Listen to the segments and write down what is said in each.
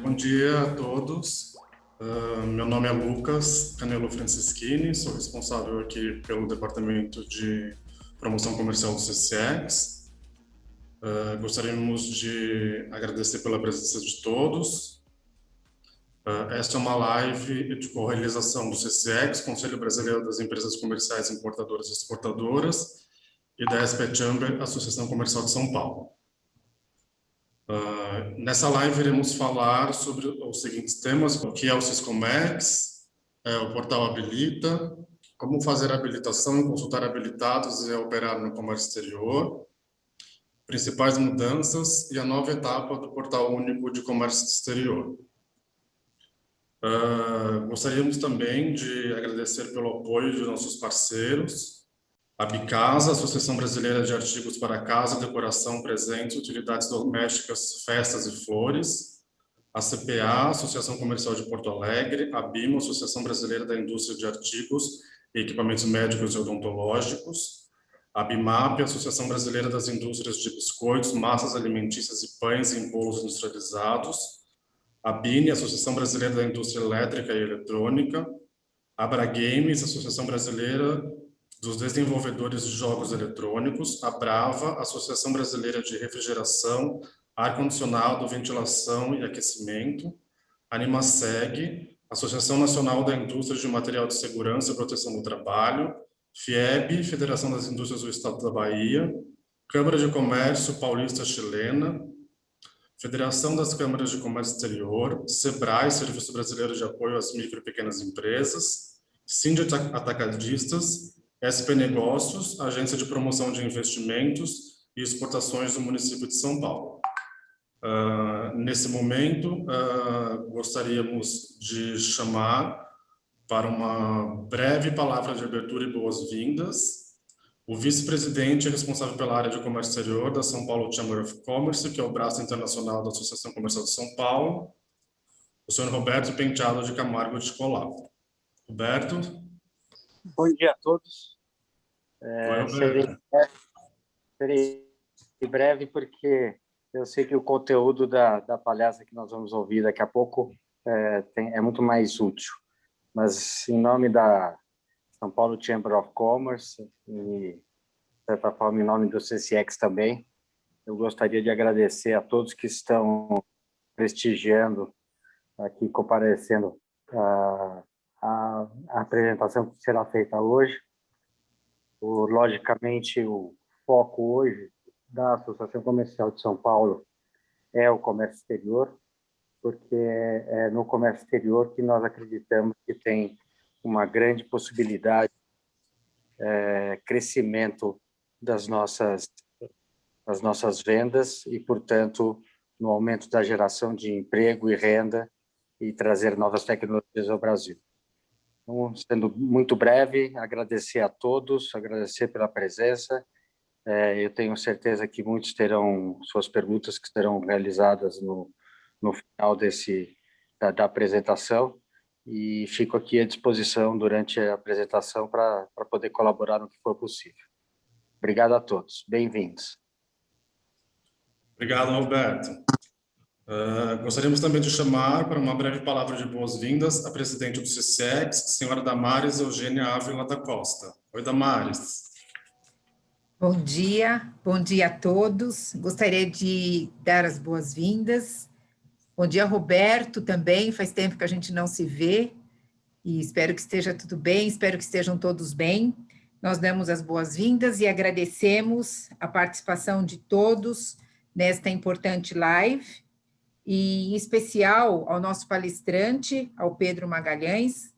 Bom dia a todos. Meu nome é Lucas Canelo Francischini, sou responsável aqui pelo Departamento de Promoção Comercial do CCX. Gostaríamos de agradecer pela presença de todos. Esta é uma live de co-realização do CCX, Conselho Brasileiro das Empresas Comerciais Importadoras e Exportadoras, e da SP Chamber, Associação Comercial de São Paulo. Nessa live iremos falar sobre os seguintes temas: o que é o Siscomex, o portal Habilita, como fazer a habilitação e consultar habilitados e operar no comércio exterior, principais mudanças e a nova etapa do Portal Único de Comércio Exterior. Gostaríamos também de agradecer pelo apoio de nossos parceiros, a Bicasa, Associação Brasileira de Artigos para Casa, Decoração, Presentes, Utilidades Domésticas, Festas e Flores, a CPA, Associação Comercial de Porto Alegre, a BIMO, Associação Brasileira da Indústria de Artigos e Equipamentos Médicos e Odontológicos, a BIMAP, Associação Brasileira das Indústrias de Biscoitos, Massas Alimentícias e Pães em Bolos Industrializados, a BINE, Associação Brasileira da Indústria Elétrica e Eletrônica, a Abragames, Associação Brasileira dos Desenvolvedores de Jogos Eletrônicos, a Brava, Associação Brasileira de Refrigeração, Ar-Condicionado, Ventilação e Aquecimento, a Animaseg, Associação Nacional da Indústria de Material de Segurança e Proteção do Trabalho, FIEB, Federação das Indústrias do Estado da Bahia, Câmara de Comércio Paulista Chilena, Federação das Câmaras de Comércio Exterior, SEBRAE, Serviço Brasileiro de Apoio às Micro e Pequenas Empresas, Atacadistas, SP Negócios, Agência de Promoção de Investimentos e Exportações do município de São Paulo. Nesse momento, gostaríamos de chamar para uma breve palavra de abertura e boas-vindas o vice-presidente responsável pela área de comércio exterior da São Paulo Chamber of Commerce, que é o braço internacional da Associação Comercial de São Paulo, o senhor Roberto Penteado de Camargo de Colavo. Roberto? Bom dia a todos. Serei breve porque eu sei que o conteúdo da palestra que nós vamos ouvir daqui a pouco é muito mais útil. Mas, em nome da São Paulo Chamber of Commerce e, de certa forma, em nome do CCX também, eu gostaria de agradecer a todos que estão prestigiando, aqui comparecendo a apresentação que será feita hoje. Logicamente, o foco hoje da Associação Comercial de São Paulo é o comércio exterior, porque é no comércio exterior que nós acreditamos que tem uma grande possibilidade de crescimento das nossas vendas e, portanto, no aumento da geração de emprego e renda e trazer novas tecnologias ao Brasil. Então, sendo muito breve, agradecer a todos, agradecer pela presença. Eu tenho certeza que muitos terão suas perguntas que serão realizadas no final da apresentação, e fico aqui à disposição durante a apresentação para poder colaborar no que for possível. Obrigado a todos. Bem-vindos. Obrigado, Roberto. Gostaríamos também de chamar para uma breve palavra de boas-vindas a presidente do CCX, senhora Damares Eugênia Ávila da Costa. Oi, Damares. Bom dia a todos. Gostaria de dar as boas-vindas. Bom dia, Roberto, também. Faz tempo que a gente não se vê e espero que esteja tudo bem, espero que estejam todos bem. Nós damos as boas-vindas e agradecemos a participação de todos nesta importante live, e em especial ao nosso palestrante, ao Pedro Magalhães,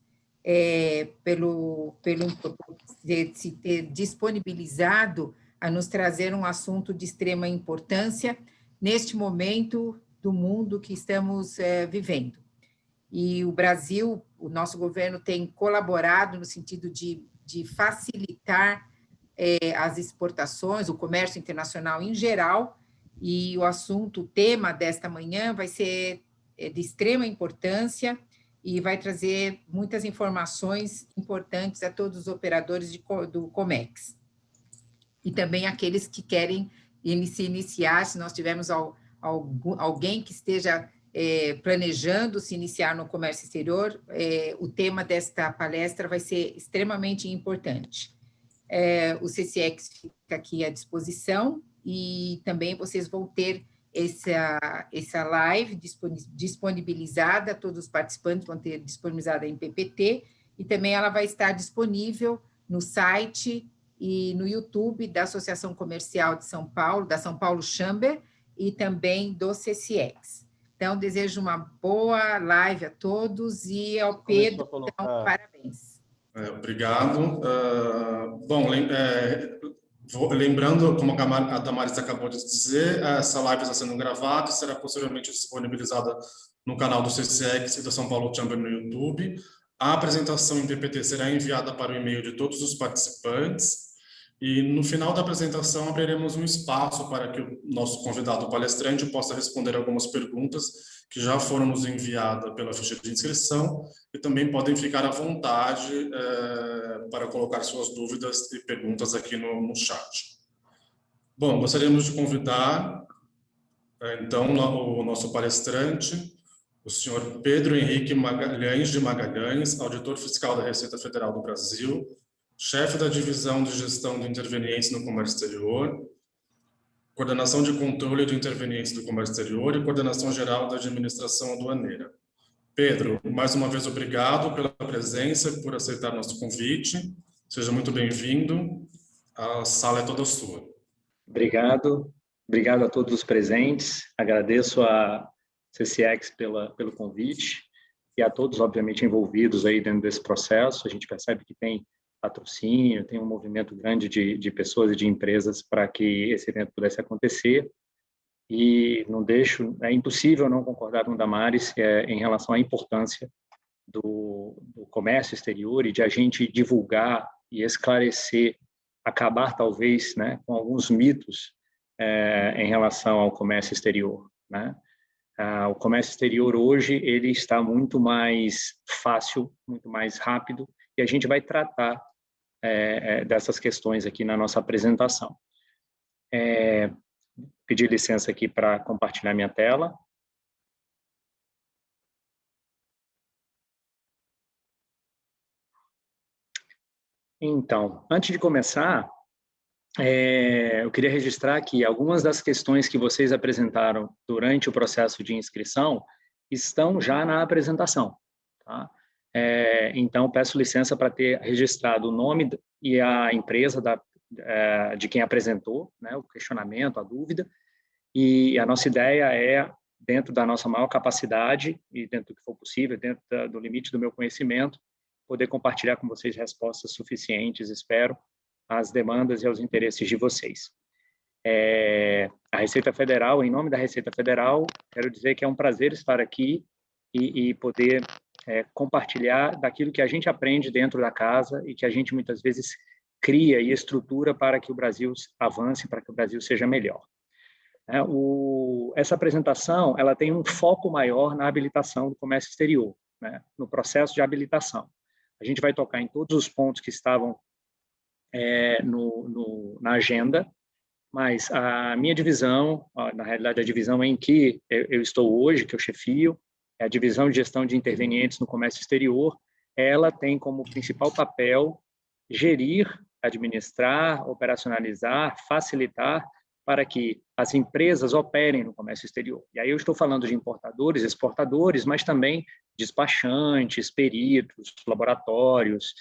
pelo se ter disponibilizado a nos trazer um assunto de extrema importância neste momento do mundo que estamos vivendo. E o Brasil, o nosso governo tem colaborado no sentido de facilitar as exportações, o comércio internacional em geral, e o tema desta manhã vai ser de extrema importância e vai trazer muitas informações importantes a todos os operadores do COMEX. e também aqueles que querem se iniciar, se nós tivermos alguém que esteja planejando se iniciar no comércio exterior, o tema desta palestra vai ser extremamente importante. O CCX fica aqui à disposição e também vocês vão ter essa live disponibilizada, todos os participantes vão ter disponibilizada em PPT, e também ela vai estar disponível no site e no YouTube da Associação Comercial de São Paulo, da São Paulo Chamber, e também do CCX. Então, desejo uma boa live a todos e ao Pedro, então, parabéns. Obrigado. Bom, lembrando, como a Damaris acabou de dizer, essa live está sendo gravada e será posteriormente disponibilizada no canal do CCX e da São Paulo Chamber no YouTube. A apresentação em PPT será enviada para o e-mail de todos os participantes e, no final da apresentação, abriremos um espaço para que o nosso convidado palestrante possa responder algumas perguntas que já foram nos enviadas pela ficha de inscrição e também podem ficar à vontade para colocar suas dúvidas e perguntas aqui no chat. Bom, gostaríamos de convidar, então, o nosso palestrante, o senhor Pedro Henrique Magalhães de Magalhães, auditor fiscal da Receita Federal do Brasil, chefe da Divisão de Gestão de Intervenientes no Comércio Exterior, Coordenação de Controle de Intervenientes do Comércio Exterior e Coordenação Geral da Administração Aduaneira. Pedro, mais uma vez, obrigado pela presença e por aceitar nosso convite. Seja muito bem-vindo. A sala é toda sua. Obrigado. Obrigado a todos os presentes. Agradeço a CCX pelo convite e a todos, obviamente, envolvidos aí dentro desse processo. A gente percebe que tem patrocínio, tem um movimento grande de pessoas e de empresas para que esse evento pudesse acontecer. E não deixo, é impossível não concordar com o Damaris em relação à importância do comércio exterior e de a gente divulgar e esclarecer, acabar talvez, né, com alguns mitos em relação ao comércio exterior, né? O comércio exterior hoje ele está muito mais fácil, muito mais rápido, e a gente vai tratar dessas questões aqui na nossa apresentação. Pedir licença aqui para compartilhar minha tela. Então, antes de começar, eu queria registrar aqui algumas das questões que vocês apresentaram durante o processo de inscrição estão já na apresentação, tá? Então, peço licença para ter registrado o nome e a empresa de quem apresentou, né, o questionamento, a dúvida, e a nossa ideia é, dentro da nossa maior capacidade e dentro do que for possível, dentro do limite do meu conhecimento, poder compartilhar com vocês respostas suficientes, espero, às demandas e aos interesses de vocês. A Receita Federal, em nome da Receita Federal, quero dizer que é um prazer estar aqui e poder compartilhar daquilo que a gente aprende dentro da casa e que a gente muitas vezes cria e estrutura para que o Brasil avance, para que o Brasil seja melhor. Essa apresentação ela tem um foco maior na habilitação do comércio exterior, né, no processo de habilitação. A gente vai tocar em todos os pontos que estavam na agenda, mas a minha divisão, na realidade a divisão em que eu estou hoje, que eu chefio, é a Divisão de Gestão de Intervenientes no Comércio Exterior. Ela tem como principal papel gerir, administrar, operacionalizar, facilitar para que as empresas operem no comércio exterior. E aí eu estou falando de importadores, exportadores, mas também despachantes, peritos, laboratórios,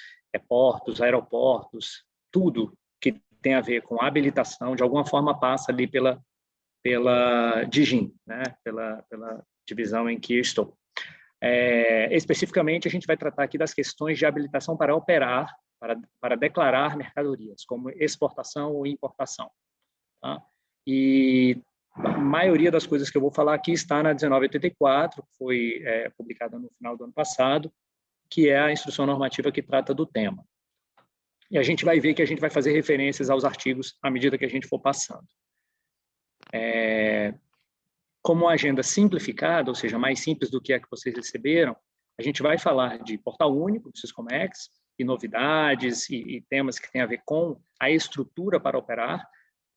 portos, aeroportos, tudo que tem a ver com habilitação, de alguma forma passa ali pela DIGIM, né? pela divisão em que eu estou. Especificamente, a gente vai tratar aqui das questões de habilitação para operar, para declarar mercadorias, como exportação ou importação. Tá? E a maioria das coisas que eu vou falar aqui está na 1984, que foi publicada no final do ano passado, que é a instrução normativa que trata do tema. E a gente vai ver que a gente vai fazer referências aos artigos à medida que a gente for passando. Como uma agenda simplificada, ou seja, mais simples do que a que vocês receberam, a gente vai falar de portal único do Syscomex, e novidades e temas que têm a ver com a estrutura para operar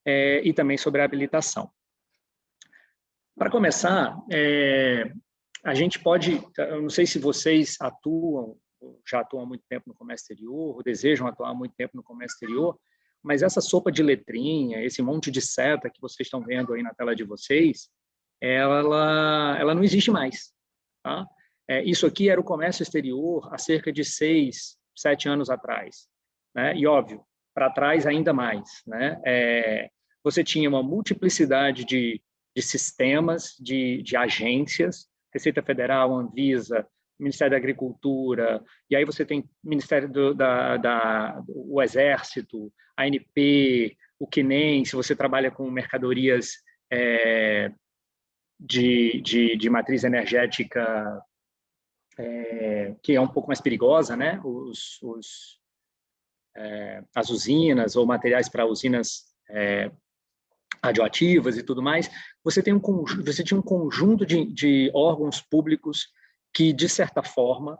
e também sobre a habilitação. Para começar, a gente pode, eu não sei se vocês já atuam há muito tempo no comércio exterior, ou desejam atuar há muito tempo no comércio exterior, mas essa sopa de letrinha, esse monte de seta que vocês estão vendo aí na tela de vocês, ela não existe mais. Tá? Isso aqui era o comércio exterior há cerca de 6, 7 anos atrás. Né? E, óbvio, para trás ainda mais. Né? Você tinha uma multiplicidade de sistemas, de agências, Receita Federal, Anvisa, Ministério da Agricultura, e aí você tem Ministério o Exército, a ANP, o CNEM, se você trabalha com mercadorias de matriz energética que é um pouco mais perigosa, né? As usinas ou materiais para usinas radioativas e tudo mais, você tinha um conjunto de órgãos públicos que, de certa forma,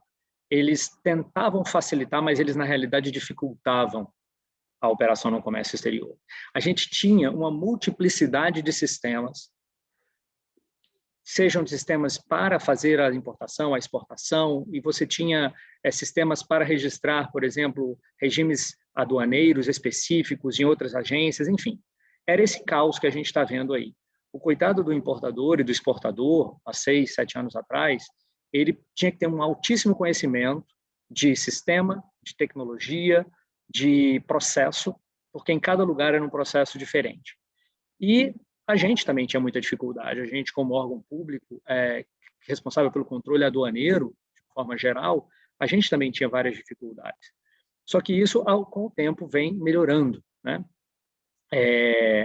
eles tentavam facilitar, mas eles, na realidade, dificultavam a operação no comércio exterior. A gente tinha uma multiplicidade de sistemas, sejam sistemas para fazer a importação, a exportação, e você tinha sistemas para registrar, por exemplo, regimes aduaneiros específicos em outras agências, enfim. Era esse caos que a gente está vendo aí. O coitado do importador e do exportador, há 6, 7 anos atrás, ele tinha que ter um altíssimo conhecimento de sistema, de tecnologia, de processo, porque em cada lugar era um processo diferente. E a gente também tinha muita dificuldade. A gente, como órgão público, responsável pelo controle aduaneiro, de forma geral, a gente também tinha várias dificuldades. Só que isso, com o tempo, vem melhorando, né?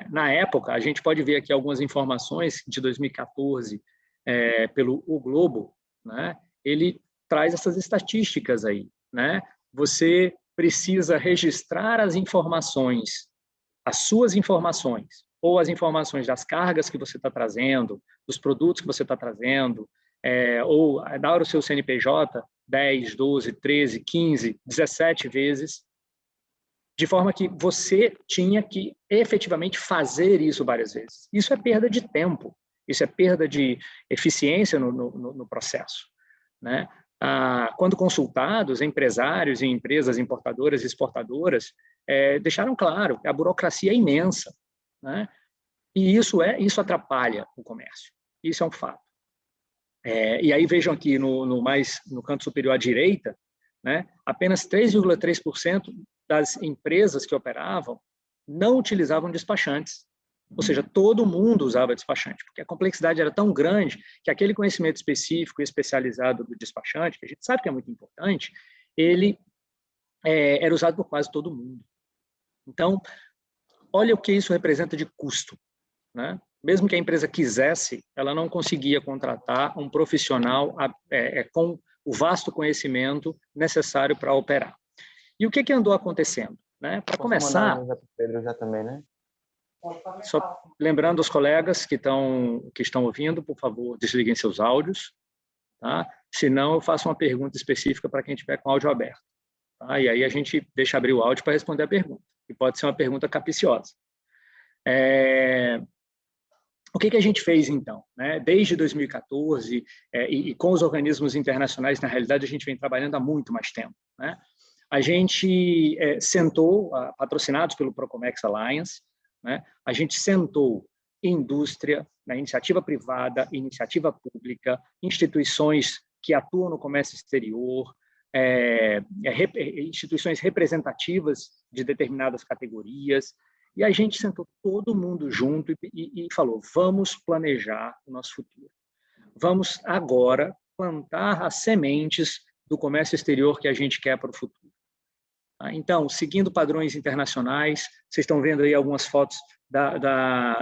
Na época, a gente pode ver aqui algumas informações de 2014 pelo O Globo, né? Ele traz essas estatísticas aí, né? Você precisa registrar as informações, as suas informações, ou as informações das cargas que você está trazendo, dos produtos que você está trazendo, ou dar o seu CNPJ 10, 12, 13, 15, 17 vezes, de forma que você tinha que efetivamente fazer isso várias vezes. Isso é perda de tempo, isso é perda de eficiência no processo. Né? Quando consultados, empresários e empresas importadoras e exportadoras deixaram claro que a burocracia é imensa. Né? E isso atrapalha o comércio, isso é um fato. E aí vejam aqui no canto superior à direita, né, apenas 3,3% das empresas que operavam não utilizavam despachantes. Ou seja, todo mundo usava despachante, porque a complexidade era tão grande que aquele conhecimento específico e especializado do despachante, que a gente sabe que é muito importante, ele era usado por quase todo mundo. Então, olha o que isso representa de custo. Né? Mesmo que a empresa quisesse, ela não conseguia contratar um profissional com o vasto conhecimento necessário para operar. E o que andou acontecendo? Né? Para começar... Pedro já também, né? Só lembrando aos colegas que estão ouvindo, por favor, desliguem seus áudios. Tá? Senão, eu faço uma pergunta específica para quem estiver com o áudio aberto. Tá? E aí a gente deixa abrir o áudio para responder a pergunta. E pode ser uma pergunta capciosa. O que a gente fez, então? Né? Desde 2014, e com os organismos internacionais, na realidade, a gente vem trabalhando há muito mais tempo. Né? A gente sentou, patrocinados pelo Procomex Alliance, né? A gente sentou indústria, na iniciativa privada, iniciativa pública, instituições que atuam no comércio exterior, instituições representativas de determinadas categorias, e a gente sentou todo mundo junto e falou, vamos planejar o nosso futuro. Vamos agora plantar as sementes do comércio exterior que a gente quer para o futuro. Então, seguindo padrões internacionais, vocês estão vendo aí algumas fotos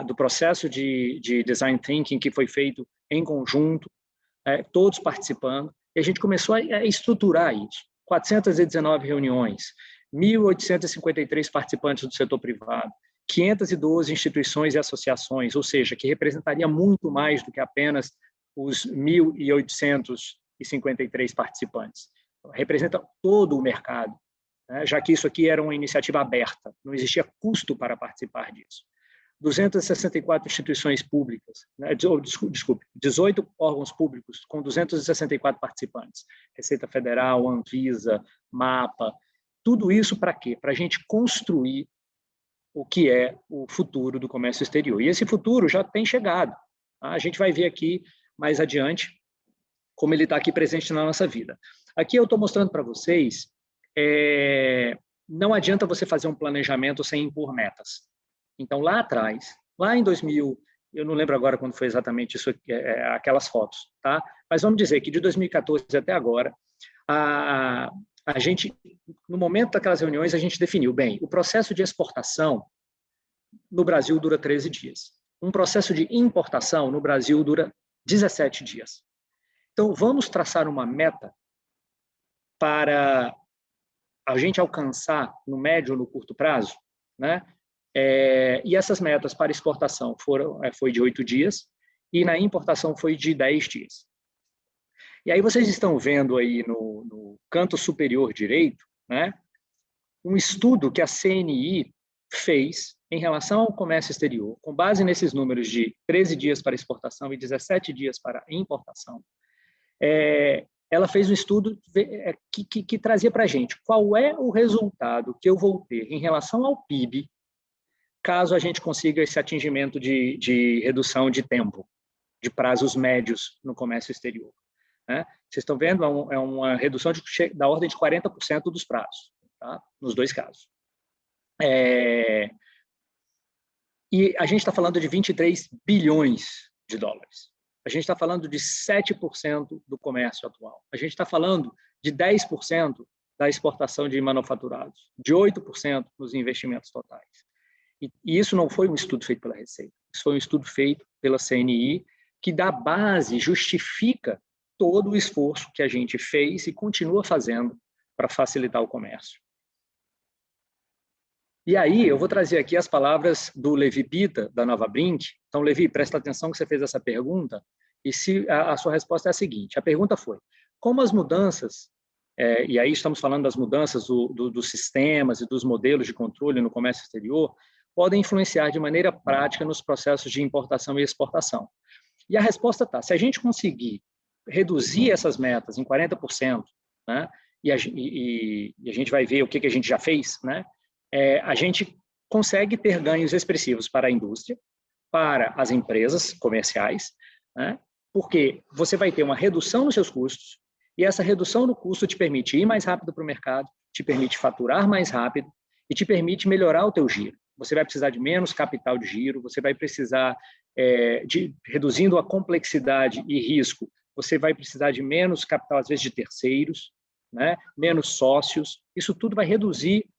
do processo de Design Thinking que foi feito em conjunto, todos participando, e a gente começou a estruturar isso. 419 reuniões, 1.853 participantes do setor privado, 512 instituições e associações, ou seja, que representaria muito mais do que apenas os 1.853 participantes. Representa todo o mercado né, já que isso aqui era uma iniciativa aberta, não existia custo para participar disso. 264 instituições públicas, né, desculpe, 18 órgãos públicos com 264 participantes, Receita Federal, Anvisa, MAPA, tudo isso para quê? Para a gente construir o que é o futuro do comércio exterior. E esse futuro já tem chegado. Tá? A gente vai ver aqui mais adiante como ele está aqui presente na nossa vida. Aqui eu estou mostrando para vocês, não adianta você fazer um planejamento sem impor metas. Então, lá atrás, lá em 2000, eu não lembro agora quando foi exatamente isso, aquelas fotos, tá? Mas vamos dizer que de 2014 até agora, a gente, no momento daquelas reuniões, a gente definiu, bem, o processo de exportação no Brasil dura 13 dias. Um processo de importação no Brasil dura 17 dias. Então, vamos traçar uma meta para a gente alcançar no médio ou no curto prazo, né? E essas metas para exportação foi de 8 dias e na importação foi de 10 dias. E aí vocês estão vendo aí no canto superior direito, né, um estudo que a CNI fez em relação ao comércio exterior, com base nesses números de 13 dias para exportação e 17 dias para importação. Ela fez um estudo que trazia para a gente qual é o resultado que eu vou ter em relação ao PIB caso a gente consiga esse atingimento de redução de tempo, de prazos médios no comércio exterior. Né? Vocês estão vendo, é uma redução da ordem de 40% dos prazos, tá? Nos dois casos. E a gente está falando de 23 bilhões de dólares. A gente está falando de 7% do comércio atual. A gente está falando de 10% da exportação de manufaturados, de 8% nos investimentos totais. E isso não foi um estudo feito pela Receita, isso foi um estudo feito pela CNI, que dá base, justifica todo o esforço que a gente fez e continua fazendo para facilitar o comércio. E aí, eu vou trazer aqui as palavras do Levi Pita, da Nova Brink. Então, Levi, presta atenção que você fez essa pergunta, e se a sua resposta é a seguinte, a pergunta foi, como as mudanças, e aí estamos falando das mudanças dos sistemas e dos modelos de controle no comércio exterior, podem influenciar de maneira prática nos processos de importação e exportação. E a resposta está, se a gente conseguir reduzir essas metas em 40%, né, e a gente vai ver o que a gente já fez, né, a gente consegue ter ganhos expressivos para a indústria, para as empresas comerciais, né, porque você vai ter uma redução nos seus custos, e essa redução no custo te permite ir mais rápido para o mercado, te permite faturar mais rápido e te permite melhorar o teu giro. Você vai precisar de menos capital de giro, você vai precisar, reduzindo a complexidade e risco, você vai precisar de menos capital, às vezes, de terceiros, né? Menos sócios. Isso tudo vai reduzir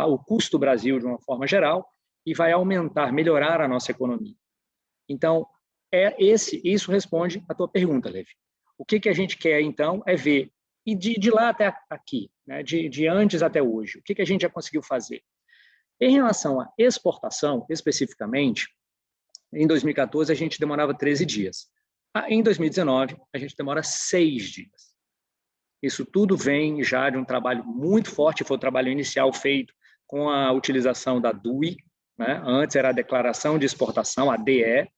o custo do Brasil de uma forma geral e vai aumentar, melhorar a nossa economia. Então, isso responde à tua pergunta, Levi. O que a gente quer, então, é ver, e de lá até aqui, né? de antes até hoje, o que a gente já conseguiu fazer? Em relação à exportação, especificamente, em 2014 a gente demorava 13 dias. Em 2019, a gente demora 6 dias. Isso tudo vem já de um trabalho muito forte, foi o trabalho inicial feito com a utilização da DUI, né? Antes era a Declaração de Exportação, a DE,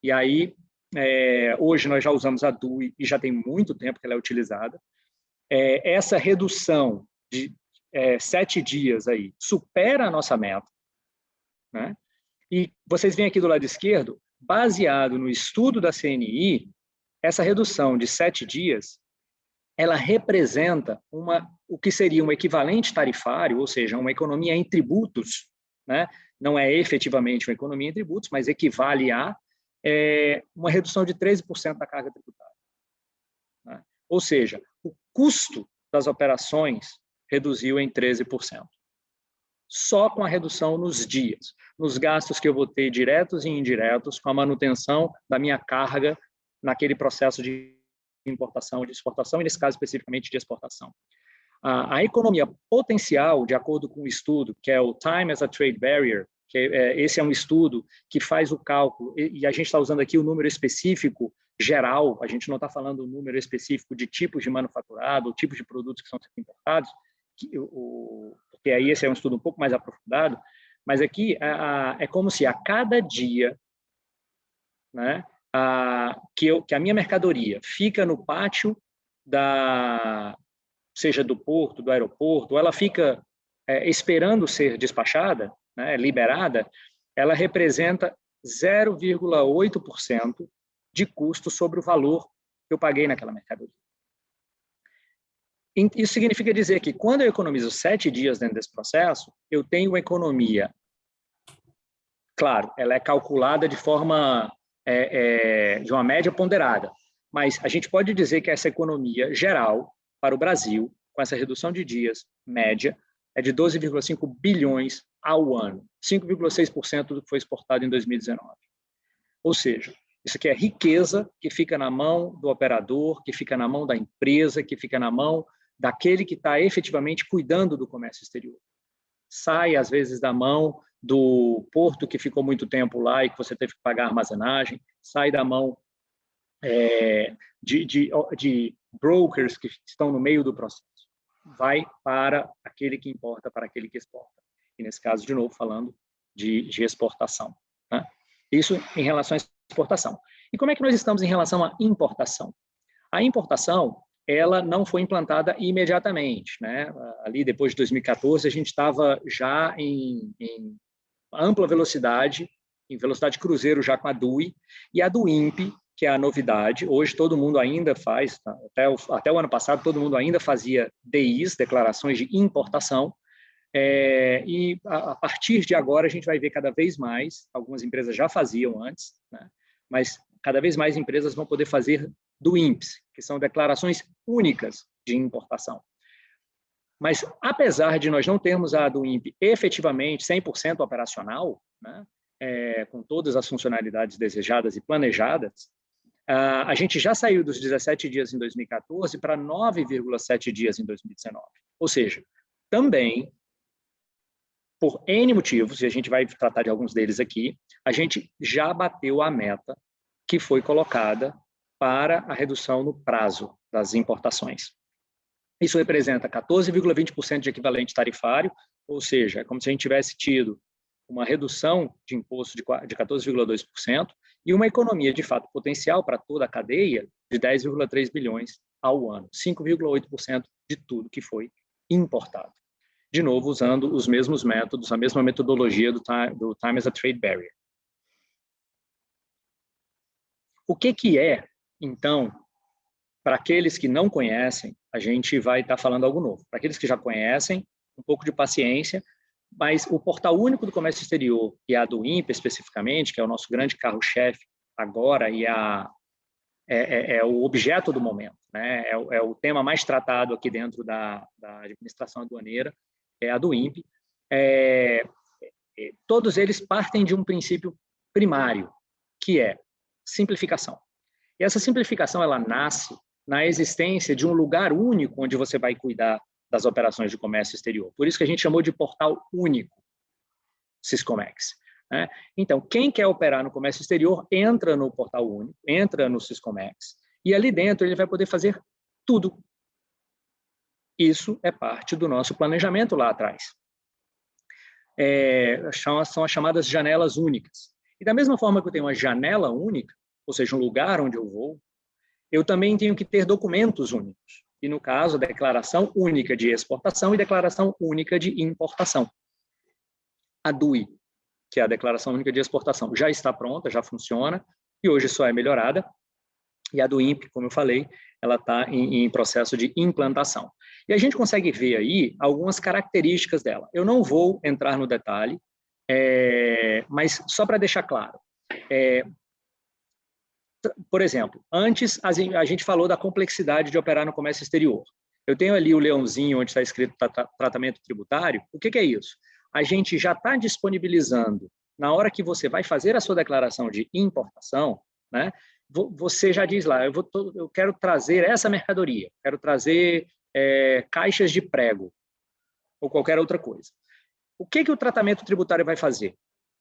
e aí hoje nós já usamos a DUI e já tem muito tempo que ela é utilizada. Essa redução de 7 dias aí supera a nossa meta, né? E vocês veem aqui do lado esquerdo, baseado no estudo da CNI, essa redução de 7 dias, ela representa o que seria um equivalente tarifário, ou seja, uma economia em tributos, né? Não é efetivamente uma economia em tributos, mas equivale a uma redução de 13% da carga tributária, né? Ou seja, o custo das operações reduziu em 13%. Só com a redução nos dias, nos gastos que eu vou ter diretos e indiretos com a manutenção da minha carga naquele processo de importação e de exportação, e nesse caso especificamente de exportação. A economia potencial, de acordo com o estudo, que é o Time as a Trade Barrier, esse é um estudo que faz o cálculo, e a gente está usando aqui o número específico geral, a gente não está falando o número específico de tipos de manufaturado, ou tipos de produtos que são importados, porque aí esse é um estudo um pouco mais aprofundado, mas aqui é como se a cada dia, né, que a minha mercadoria fica no pátio seja do porto, do aeroporto, ou ela fica esperando ser despachada, né, liberada, ela representa 0,8% de custo sobre o valor que eu paguei naquela mercadoria. Isso significa dizer que quando eu economizo 7 dias dentro desse processo, eu tenho uma economia, claro, ela é calculada de forma, de uma média ponderada, mas a gente pode dizer que essa economia geral para o Brasil, com essa redução de dias média, é de 12,5 bilhões ao ano, 5,6% do que foi exportado em 2019. Ou seja, isso aqui é riqueza que fica na mão do operador, que fica na mão da empresa, que fica na mão daquele que está efetivamente cuidando do comércio exterior. Sai, às vezes, da mão do porto que ficou muito tempo lá e que você teve que pagar armazenagem, sai da mão de brokers que estão no meio do processo. Vai para aquele que importa, para aquele que exporta. E, nesse caso, de novo, falando de exportação. Né? Isso em relação à exportação. E como é que nós estamos em relação à importação? A importação, ela não foi implantada imediatamente, né? Ali, depois de 2014, a gente estava já em ampla velocidade, em velocidade cruzeiro já com a DUI, e a do INPE, que é a novidade. Hoje todo mundo ainda faz, tá? Até o ano passado todo mundo ainda fazia DIs, declarações de importação, e a partir de agora a gente vai ver cada vez mais, algumas empresas já faziam antes, né? Mas cada vez mais empresas vão poder fazer do INPE, que são declarações únicas de importação. Mas apesar de nós não termos a do INPE efetivamente 100% operacional, né? Com todas as funcionalidades desejadas e planejadas, a gente já saiu dos 17 dias em 2014 para 9,7 dias em 2019. Ou seja, também, por N motivos, e a gente vai tratar de alguns deles aqui, a gente já bateu a meta que foi colocada para a redução no prazo das importações. Isso representa 14,20% de equivalente tarifário, ou seja, é como se a gente tivesse tido uma redução de imposto de 14,2% e uma economia de fato potencial para toda a cadeia de 10,3 bilhões ao ano, 5,8% de tudo que foi importado. De novo, usando os mesmos métodos, a mesma metodologia do Time as a Trade Barrier. O que é, então, para aqueles que não conhecem, a gente vai estar falando algo novo. Para aqueles que já conhecem, um pouco de paciência, mas o Portal Único do Comércio Exterior e a do INPE especificamente, que é o nosso grande carro-chefe agora e é o objeto do momento, né? É o tema mais tratado aqui dentro da administração aduaneira, é a do INPE. Todos eles partem de um princípio primário, que é simplificação. E essa simplificação, ela nasce na existência de um lugar único onde você vai cuidar das operações de comércio exterior. Por isso que a gente chamou de portal único, Siscomex. Né? Então, quem quer operar no comércio exterior, entra no portal único, entra no Siscomex, e ali dentro ele vai poder fazer tudo. Isso é parte do nosso planejamento lá atrás. São as chamadas janelas únicas. E da mesma forma que eu tenho uma janela única, ou seja, um lugar onde eu vou, eu também tenho que ter documentos únicos. E, no caso, declaração única de exportação e declaração única de importação. A DUI, que é a Declaração Única de Exportação, já está pronta, já funciona, e hoje só é melhorada. E a do INPE, como eu falei, ela está em processo de implantação. E a gente consegue ver aí algumas características dela. Eu não vou entrar no detalhe, mas só para deixar claro. Por exemplo, antes a gente falou da complexidade de operar no comércio exterior. Eu tenho ali o leãozinho onde está escrito tratamento tributário. O que é isso? A gente já está disponibilizando, na hora que você vai fazer a sua declaração de importação, né, você já diz lá, eu quero trazer essa mercadoria, quero trazer caixas de prego ou qualquer outra coisa. O que o tratamento tributário vai fazer?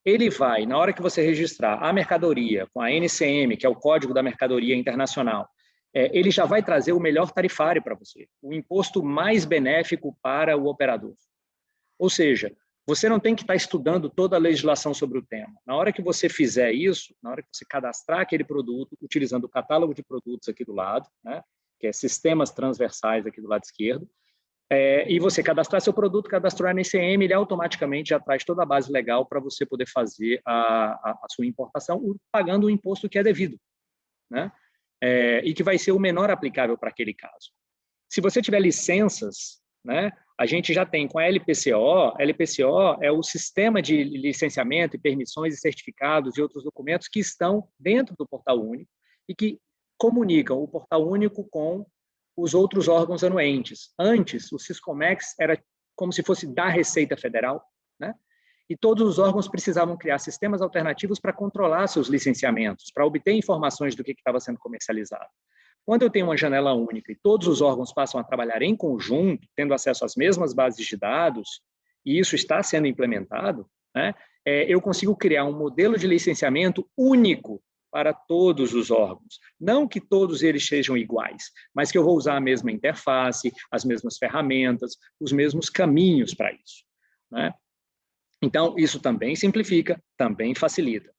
Ele vai, na hora que você registrar a mercadoria com a NCM, que é o Código da Mercadoria Internacional, ele já vai trazer o melhor tarifário para você, o imposto mais benéfico para o operador. Ou seja, você não tem que estar estudando toda a legislação sobre o tema. Na hora que você fizer isso, na hora que você cadastrar aquele produto, utilizando o catálogo de produtos aqui do lado, né, que é sistemas transversais aqui do lado esquerdo, e você cadastrar seu produto, cadastrar a NCM, ele automaticamente já traz toda a base legal para você poder fazer a sua importação, pagando o imposto que é devido, né? E que vai ser o menor aplicável para aquele caso. Se você tiver licenças, né, a gente já tem com a LPCO. A LPCO é o sistema de licenciamento e permissões e certificados e outros documentos que estão dentro do Portal Único e que comunicam o Portal Único com os outros órgãos anuentes. Antes, o Siscomex era como se fosse da Receita Federal, né? E todos os órgãos precisavam criar sistemas alternativos para controlar seus licenciamentos, para obter informações do que estava sendo comercializado. Quando eu tenho uma janela única e todos os órgãos passam a trabalhar em conjunto, tendo acesso às mesmas bases de dados, e isso está sendo implementado, né, eu consigo criar um modelo de licenciamento único para todos os órgãos. Não que todos eles sejam iguais, mas que eu vou usar a mesma interface, as mesmas ferramentas, os mesmos caminhos para isso, né? Então, isso também simplifica, também facilita.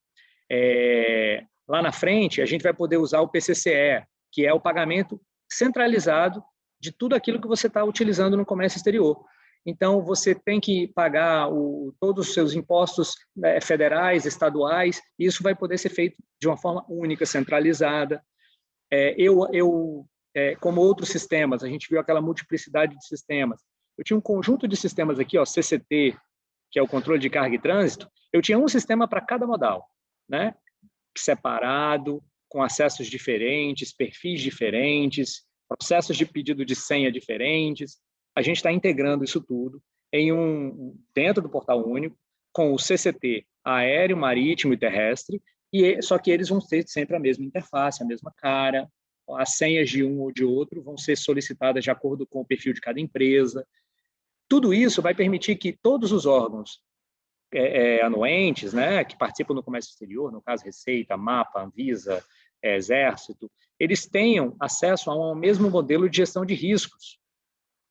Lá na frente, a gente vai poder usar o PCCE, que é o pagamento centralizado de tudo aquilo que você está utilizando no comércio exterior. Então, você tem que pagar todos os seus impostos, né, federais, estaduais, e isso vai poder ser feito de uma forma única, centralizada. Como outros sistemas, a gente viu aquela multiplicidade de sistemas. Eu tinha um conjunto de sistemas aqui, ó, CCT, que é o controle de carga e trânsito. Eu tinha um sistema para cada modal, né, separado, com acessos diferentes, perfis diferentes, processos de pedido de senha diferentes. A gente está integrando isso tudo dentro do Portal Único, com o CCT aéreo, marítimo e terrestre, só que eles vão ter sempre a mesma interface, a mesma cara. As senhas de um ou de outro vão ser solicitadas de acordo com o perfil de cada empresa. Tudo isso vai permitir que todos os órgãos anuentes, né, que participam do comércio exterior, no caso Receita, MAPA, Anvisa, Exército, eles tenham acesso a um mesmo modelo de gestão de riscos,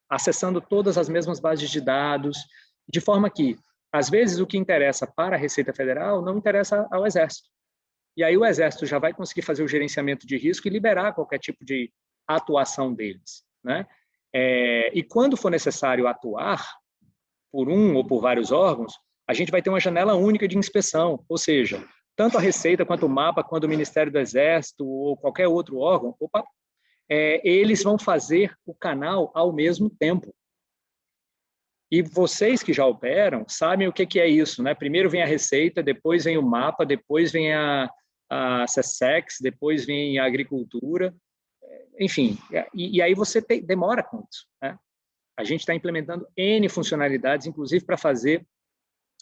acessando todas as mesmas bases de dados, de forma que, às vezes, o que interessa para a Receita Federal não interessa ao Exército. E aí o Exército já vai conseguir fazer o gerenciamento de risco e liberar qualquer tipo de atuação deles, né? E quando for necessário atuar por um ou por vários órgãos, a gente vai ter uma janela única de inspeção, ou seja, tanto a Receita, quanto o MAPA, quanto o Ministério do Exército ou qualquer outro órgão, eles vão fazer o canal ao mesmo tempo. E vocês que já operam sabem o que é isso, né? Primeiro vem a Receita, depois vem o MAPA, depois vem a SESEX, depois vem a Agricultura, enfim, e aí você demora com isso, né? A gente está implementando N funcionalidades, inclusive para fazer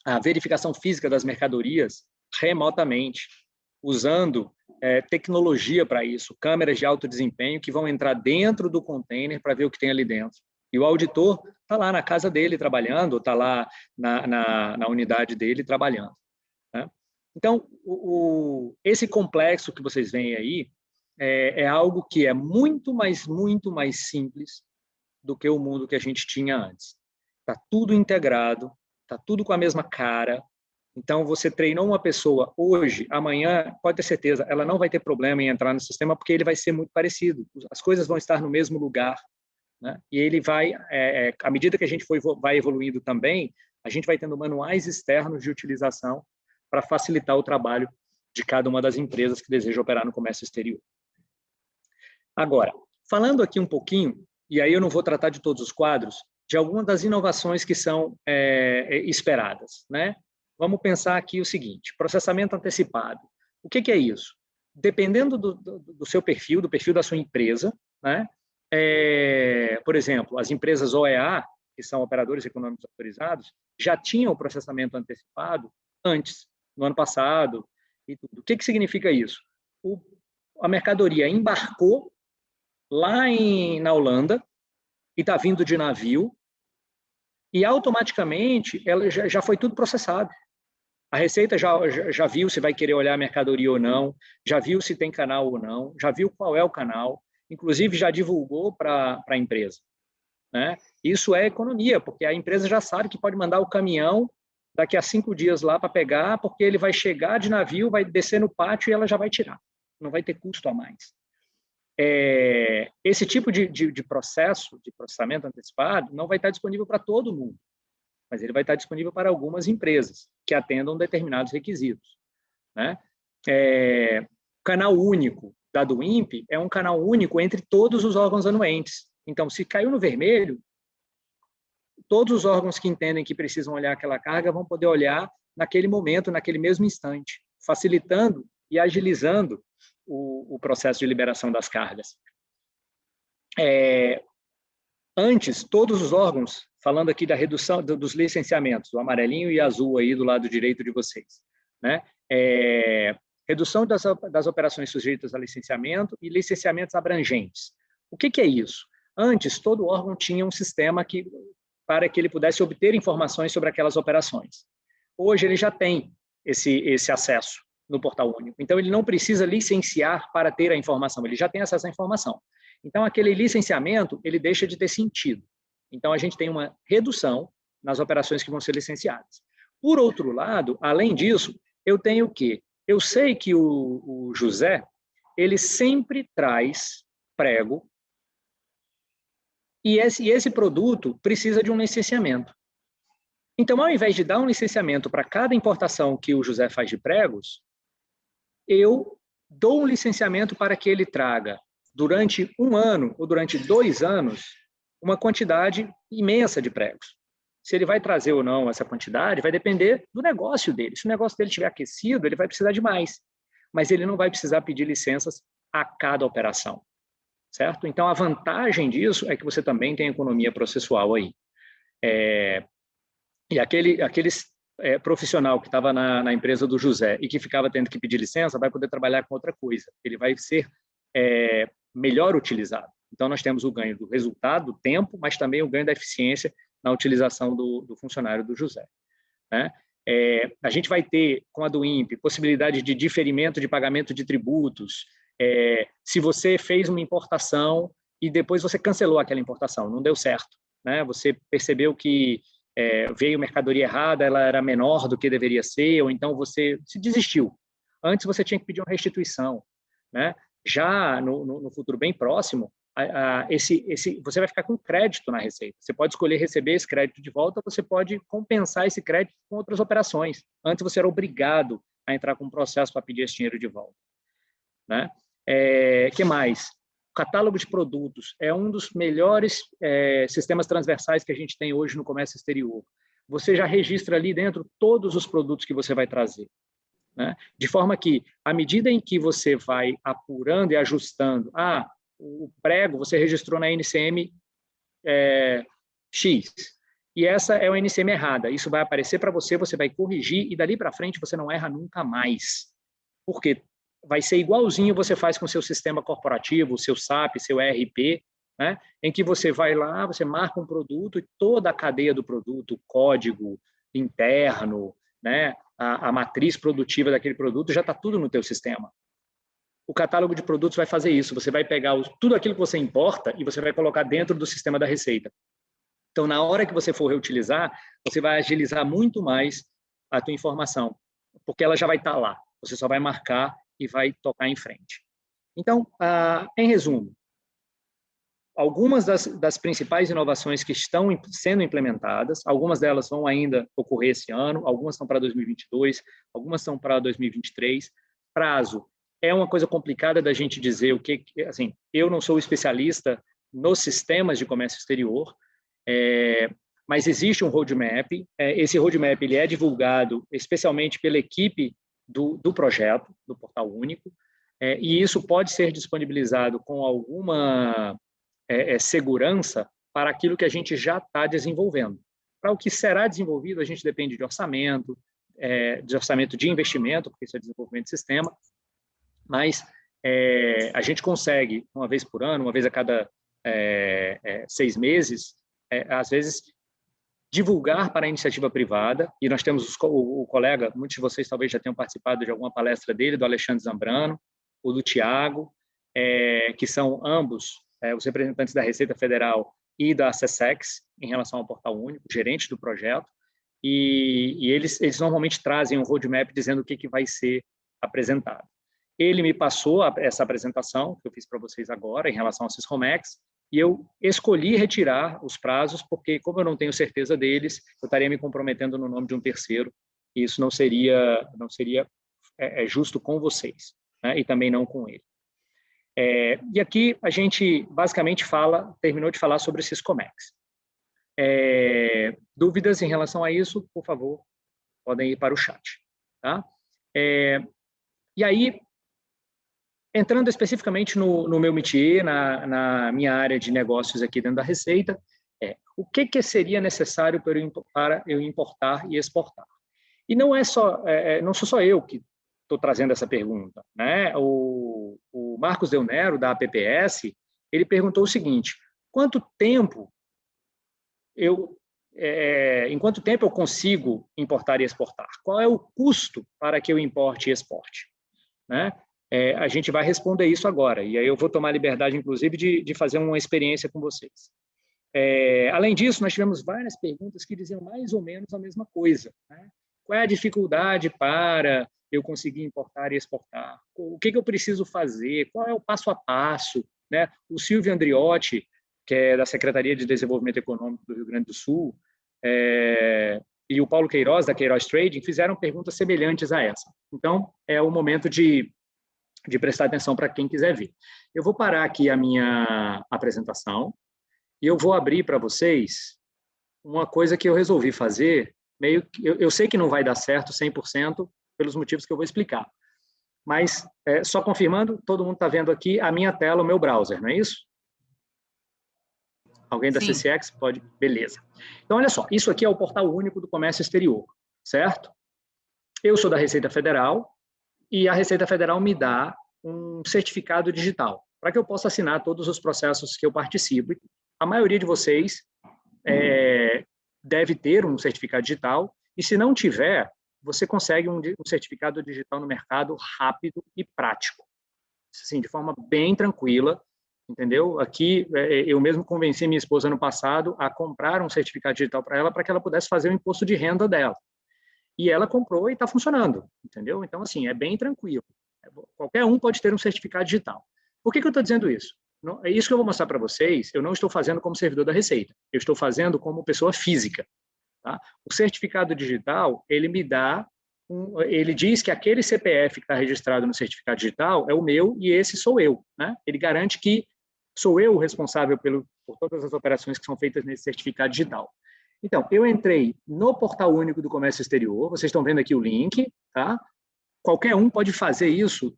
a verificação física das mercadorias remotamente, usando tecnologia para isso, câmeras de alto desempenho que vão entrar dentro do container para ver o que tem ali dentro. E o auditor está lá na casa dele trabalhando, ou está lá na unidade dele trabalhando, né? Então, esse complexo que vocês veem aí é algo que é muito mais simples do que o mundo que a gente tinha antes. Está tudo integrado, está tudo com a mesma cara. Então, você treinou uma pessoa hoje, amanhã, pode ter certeza, ela não vai ter problema em entrar no sistema, porque ele vai ser muito parecido. As coisas vão estar no mesmo lugar, né? E ele vai, à medida que a gente vai evoluindo também, a gente vai tendo manuais externos de utilização para facilitar o trabalho de cada uma das empresas que desejam operar no comércio exterior. Agora, falando aqui um pouquinho, e aí eu não vou tratar de todos os quadros, de algumas das inovações que são esperadas, né? Vamos pensar aqui o seguinte: processamento antecipado. O que é isso? Dependendo do seu perfil, do perfil da sua empresa, né? Por exemplo, as empresas OEA, que são operadores econômicos autorizados, já tinham o processamento antecipado antes, no ano passado, e tudo. O que significa isso? A mercadoria embarcou lá na Holanda e está vindo de navio, e automaticamente ela já foi tudo processado. A Receita já viu se vai querer olhar a mercadoria ou não, já viu se tem canal ou não, já viu qual é o canal. inclusive já divulgou para a empresa, né? Isso é economia, porque a empresa já sabe que pode mandar o caminhão daqui a 5 dias lá para pegar, porque ele vai chegar de navio, vai descer no pátio e ela já vai tirar. Não vai ter custo a mais. Esse tipo de processo, de processamento antecipado, não vai estar disponível para todo mundo, mas ele vai estar disponível para algumas empresas que atendam determinados requisitos, né? Canal único da do INPE é um canal único entre todos os órgãos anuentes. Então, se caiu no vermelho, todos os órgãos que entendem que precisam olhar aquela carga vão poder olhar naquele momento, naquele mesmo instante, facilitando e agilizando o processo de liberação das cargas. Antes, todos os órgãos, falando aqui da redução dos licenciamentos, o amarelinho e azul aí do lado direito de vocês, né? Redução das operações sujeitas a licenciamento e licenciamentos abrangentes. O que é isso? Antes, todo órgão tinha um sistema para que ele pudesse obter informações sobre aquelas operações. Hoje, ele já tem esse acesso no portal único. Então, ele não precisa licenciar para ter a informação, ele já tem acesso à informação. Então, aquele licenciamento, ele deixa de ter sentido. Então, a gente tem uma redução nas operações que vão ser licenciadas. Por outro lado, além disso, eu tenho o quê? Eu sei que o José, ele sempre traz prego e esse produto precisa de um licenciamento. Então, ao invés de dar um licenciamento para cada importação que o José faz de pregos, eu dou um licenciamento para que ele traga, durante 1 ano ou durante 2 anos, uma quantidade imensa de pregos. Se ele vai trazer ou não essa quantidade, vai depender do negócio dele. Se o negócio dele estiver aquecido, ele vai precisar de mais. Mas ele não vai precisar pedir licenças a cada operação. Certo? Então, a vantagem disso é que você também tem economia processual aí. E aquele profissional que estava na empresa do José e que ficava tendo que pedir licença vai poder trabalhar com outra coisa. Ele vai ser melhor utilizado. Então, nós temos o ganho do resultado, do tempo, mas também o ganho da eficiência na utilização do funcionário do José, né? A gente vai ter, com a do INPE, possibilidade de diferimento de pagamento de tributos. Se você fez uma importação e depois você cancelou aquela importação, não deu certo, né? Você percebeu que veio mercadoria errada, ela era menor do que deveria ser, ou então você se desistiu. Antes você tinha que pedir uma restituição, né? Já no futuro bem próximo, você vai ficar com crédito na receita. Você pode escolher receber esse crédito de volta, ou você pode compensar esse crédito com outras operações. Antes você era obrigado a entrar com um processo para pedir esse dinheiro de volta, né? Que mais? O catálogo de produtos é um dos melhores sistemas transversais que a gente tem hoje no comércio exterior. Você já registra ali dentro todos os produtos que você vai trazer, né? De forma que, à medida em que você vai apurando e ajustando, o prego você registrou na NCM X, e essa é uma NCM errada. Isso vai aparecer para você, você vai corrigir, e dali para frente você não erra nunca mais. Por quê? Vai ser igualzinho você faz com o seu sistema corporativo, o seu SAP, seu ERP, né? Em que você vai lá, você marca um produto e toda a cadeia do produto, o código interno, né? A matriz produtiva daquele produto já está tudo no teu sistema. O catálogo de produtos vai fazer isso. Você vai pegar tudo aquilo que você importa e você vai colocar dentro do sistema da Receita. Então, na hora que você for reutilizar, você vai agilizar muito mais a tua informação, porque ela já vai estar lá. Você só vai marcar e vai tocar em frente. Então, em resumo, algumas das principais inovações que estão sendo implementadas, algumas delas vão ainda ocorrer esse ano, algumas estão para 2022, algumas estão para 2023. Prazo é uma coisa complicada da gente dizer o que, assim, eu não sou especialista nos sistemas de comércio exterior, mas existe um roadmap. Esse roadmap ele é divulgado especialmente pela equipe do projeto, do Portal Único, e isso pode ser disponibilizado com alguma segurança para aquilo que a gente já está desenvolvendo. Para o que será desenvolvido, a gente depende de orçamento de investimento, porque isso é desenvolvimento de sistema, mas a gente consegue, uma vez por ano, uma vez a cada 6 meses, às vezes, divulgar para a iniciativa privada, e nós temos o colega, muitos de vocês talvez já tenham participado de alguma palestra dele, do Alexandre Zambrano, ou do Tiago, que são ambos os representantes da Receita Federal e da SESEX, em relação ao Portal Único, gerente do projeto, e eles normalmente trazem um roadmap dizendo o que vai ser apresentado. Ele me passou essa apresentação, que eu fiz para vocês agora, em relação ao Syscomex, e eu escolhi retirar os prazos, porque, como eu não tenho certeza deles, eu estaria me comprometendo no nome de um terceiro, e isso não seria justo com vocês, né? E também não com ele. E aqui a gente basicamente terminou de falar sobre o Syscomex. Dúvidas em relação a isso, por favor, podem ir para o chat. Tá? E aí, entrando especificamente no meu métier, na minha área de negócios aqui dentro da Receita, o que seria necessário para eu importar e exportar? E não sou só eu que estou trazendo essa pergunta, né? O Marcos Del Nero, da APPS, ele perguntou o seguinte: em quanto tempo eu consigo importar e exportar? Qual é o custo para que eu importe e exporte? Né? A gente vai responder isso agora, e aí eu vou tomar a liberdade, inclusive, de fazer uma experiência com vocês. Além disso, nós tivemos várias perguntas que diziam mais ou menos a mesma coisa. Né? Qual é a dificuldade para eu conseguir importar e exportar? O que eu preciso fazer? Qual é o passo a passo? Né? O Silvio Andriotti, que é da Secretaria de Desenvolvimento Econômico do Rio Grande do Sul, e o Paulo Queiroz, da Queiroz Trading, fizeram perguntas semelhantes a essa. Então, é o momento de prestar atenção para quem quiser ver. Eu vou parar aqui a minha apresentação e eu vou abrir para vocês uma coisa que eu resolvi fazer, eu sei que não vai dar certo 100% pelos motivos que eu vou explicar, mas só confirmando, todo mundo está vendo aqui a minha tela, o meu browser, não é isso? Alguém da CCX pode? Beleza. Então, olha só, isso aqui é o Portal Único do Comércio Exterior, certo? Eu sou da Receita Federal e a Receita Federal me dá um certificado digital para que eu possa assinar todos os processos que eu participo. A maioria de vocês deve ter um certificado digital e, se não tiver, você consegue um certificado digital no mercado rápido e prático, assim, de forma bem tranquila. Entendeu? Aqui, eu mesmo convenci minha esposa no passado a comprar um certificado digital para que ela pudesse fazer o imposto de renda dela. E ela comprou e está funcionando, entendeu? Então, assim, é bem tranquilo. Qualquer um pode ter um certificado digital. Por que eu estou dizendo isso? É isso que eu vou mostrar para vocês. Eu não estou fazendo como servidor da Receita. Eu estou fazendo como pessoa física. Tá? O certificado digital, ele me dá ele diz que aquele CPF que está registrado no certificado digital é o meu e esse sou eu. Né? Ele garante que sou eu o responsável por todas as operações que são feitas nesse certificado digital. Então, eu entrei no Portal Único do Comércio Exterior, vocês estão vendo aqui o link, tá? Qualquer um pode fazer isso,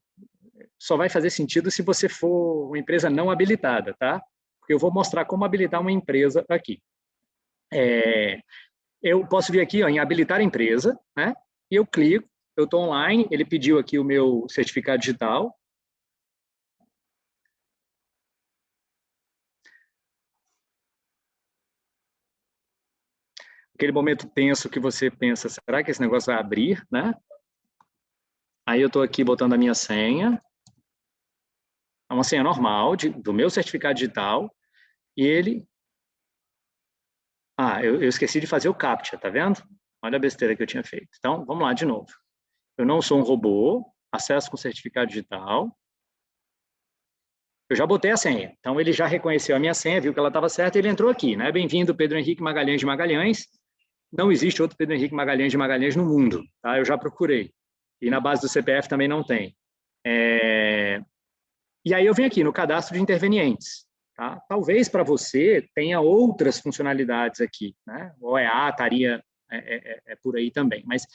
só vai fazer sentido se você for uma empresa não habilitada, tá? Porque eu vou mostrar como habilitar uma empresa aqui. Eu posso vir aqui em habilitar empresa, né? E eu clico, eu estou online, ele pediu aqui o meu certificado digital. Aquele momento tenso que você pensa, será que esse negócio vai abrir, né? Aí eu estou aqui botando a minha senha, é uma senha normal do meu certificado digital, e ele... eu esqueci de fazer o CAPTCHA, tá vendo? Olha a besteira que eu tinha feito. Então, vamos lá de novo. Eu não sou um robô, acesso com certificado digital. Eu já botei a senha, então ele já reconheceu a minha senha, viu que ela estava certa e ele entrou aqui, né? Bem-vindo, Pedro Henrique Magalhães de Magalhães. Não existe outro Pedro Henrique Magalhães de Magalhães no mundo, tá? Eu já procurei. E na base do CPF também não tem. E aí eu venho aqui no cadastro de intervenientes. Tá? Talvez para você tenha outras funcionalidades aqui, né? O OEA estaria por aí também. Mas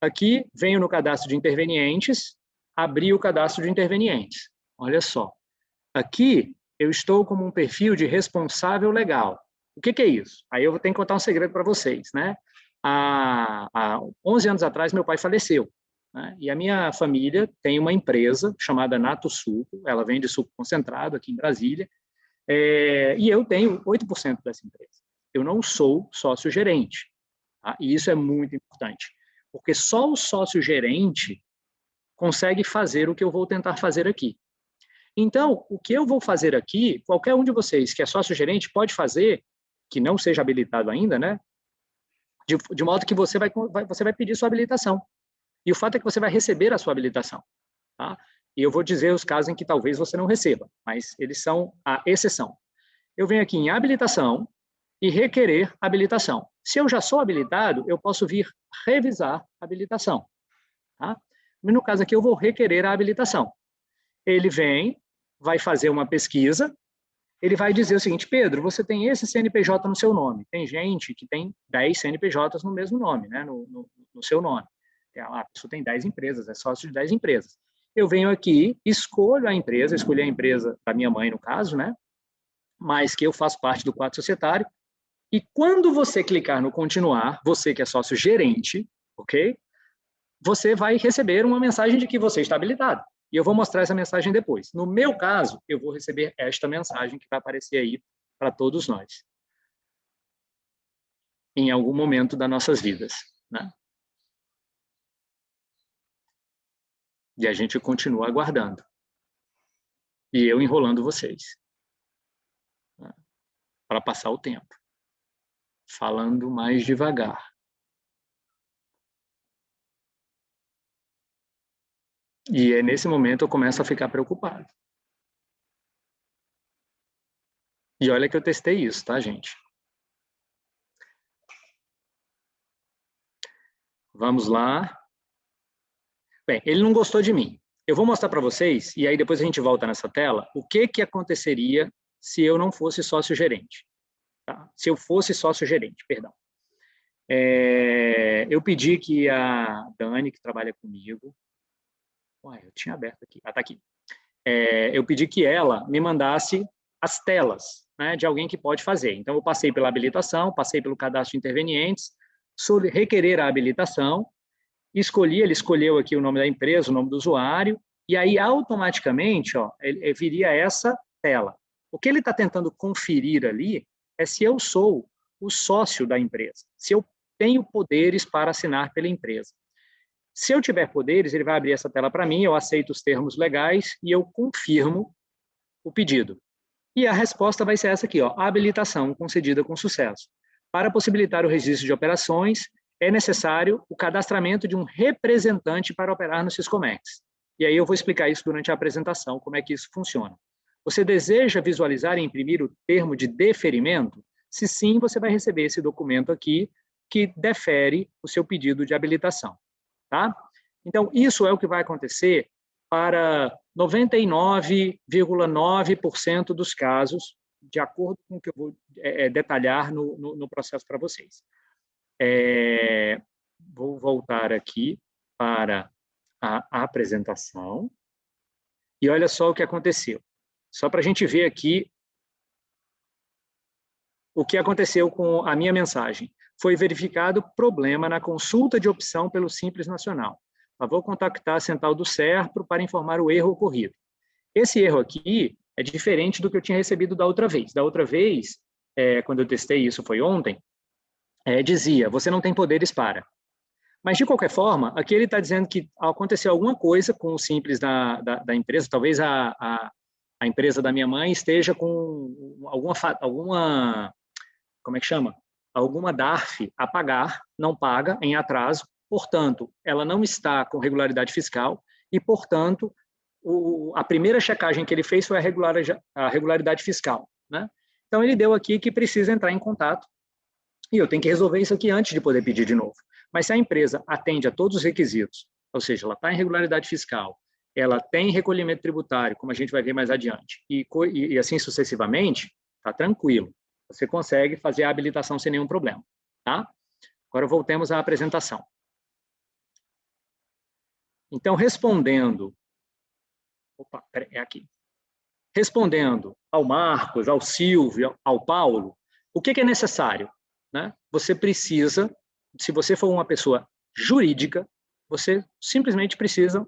aqui venho no cadastro de intervenientes, abri o cadastro de intervenientes. Olha só. Aqui eu estou como um perfil de responsável legal. O que é isso? Aí eu vou ter que contar um segredo para vocês, né? Há 11 anos atrás, meu pai faleceu. Né? E a minha família tem uma empresa chamada Nato Suco, ela vende suco concentrado aqui em Brasília, e eu tenho 8% dessa empresa. Eu não sou sócio-gerente. Tá? E isso é muito importante, porque só o sócio-gerente consegue fazer o que eu vou tentar fazer aqui. Então, o que eu vou fazer aqui, qualquer um de vocês que é sócio-gerente pode fazer, que não seja habilitado ainda, né? De modo que você vai pedir sua habilitação. E o fato é que você vai receber a sua habilitação. Tá? E eu vou dizer os casos em que talvez você não receba, mas eles são a exceção. Eu venho aqui em habilitação e requerer habilitação. Se eu já sou habilitado, eu posso vir revisar a habilitação. Tá? No caso aqui, eu vou requerer a habilitação. Ele vem, vai fazer uma pesquisa, ele vai dizer o seguinte: Pedro, você tem esse CNPJ no seu nome. Tem gente que tem 10 CNPJs no mesmo nome, né? no seu nome. A pessoa tem 10 empresas, é sócio de 10 empresas. Eu venho aqui, escolho a empresa, escolhi a empresa da minha mãe, no caso, né? Mas que eu faço parte do quadro societário. E quando você clicar no continuar, você que é sócio gerente, ok? Você vai receber uma mensagem de que você está habilitado. E eu vou mostrar essa mensagem depois. No meu caso, eu vou receber esta mensagem que vai aparecer aí para todos nós. Em algum momento das nossas vidas, né? E a gente continua aguardando. E eu enrolando vocês. Né? Para passar o tempo. Falando mais devagar. E é nesse momento eu começo a ficar preocupado. E olha que eu testei isso, tá, gente? Vamos lá. Bem, ele não gostou de mim. Eu vou mostrar para vocês, e aí depois a gente volta nessa tela, o que aconteceria se eu não fosse sócio-gerente. Tá? Se eu fosse sócio-gerente, perdão. Eu pedi que a Dani, que trabalha comigo... Uai, eu tinha aberto aqui. Ah, tá aqui. Eu pedi que ela me mandasse as telas, né, de alguém que pode fazer. Então, eu passei pela habilitação, passei pelo cadastro de intervenientes, requerer a habilitação, ele escolheu aqui o nome da empresa, o nome do usuário, e aí, automaticamente, ó, ele viria essa tela. O que ele está tentando conferir ali é se eu sou o sócio da empresa, se eu tenho poderes para assinar pela empresa. Se eu tiver poderes, ele vai abrir essa tela para mim, eu aceito os termos legais e eu confirmo o pedido. E a resposta vai ser essa aqui, ó, habilitação concedida com sucesso. Para possibilitar o registro de operações, é necessário o cadastramento de um representante para operar no Siscomex. E aí eu vou explicar isso durante a apresentação, como é que isso funciona. Você deseja visualizar e imprimir o termo de deferimento? Se sim, você vai receber esse documento aqui, que defere o seu pedido de habilitação. Tá? Então, isso é o que vai acontecer para 99,9% dos casos, de acordo com o que eu vou detalhar no processo para vocês. Vou voltar aqui para a apresentação. E olha só o que aconteceu. Só para a gente ver aqui o que aconteceu com a minha mensagem. Foi verificado problema na consulta de opção pelo Simples Nacional. Vou contactar a central do SERPRO para informar o erro ocorrido. Esse erro aqui é diferente do que eu tinha recebido da outra vez. Da outra vez, quando eu testei isso, foi ontem, dizia, você não tem poderes para. Mas, de qualquer forma, aqui ele está dizendo que aconteceu alguma coisa com o Simples da empresa, talvez a empresa da minha mãe esteja com alguma como é que chama? Alguma DARF a pagar, não paga, em atraso, portanto, ela não está com regularidade fiscal e, portanto, a primeira checagem que ele fez foi a regularidade fiscal. Né? Então, ele deu aqui que precisa entrar em contato e eu tenho que resolver isso aqui antes de poder pedir de novo. Mas se a empresa atende a todos os requisitos, ou seja, ela está em regularidade fiscal, ela tem recolhimento tributário, como a gente vai ver mais adiante, e assim sucessivamente, está tranquilo. Você consegue fazer a habilitação sem nenhum problema. Tá? Agora, voltemos à apresentação. Então, respondendo... Opa, peraí, é aqui. Respondendo ao Marcos, ao Silvio, ao Paulo, o que é necessário? Né? Você precisa, se você for uma pessoa jurídica, você simplesmente precisa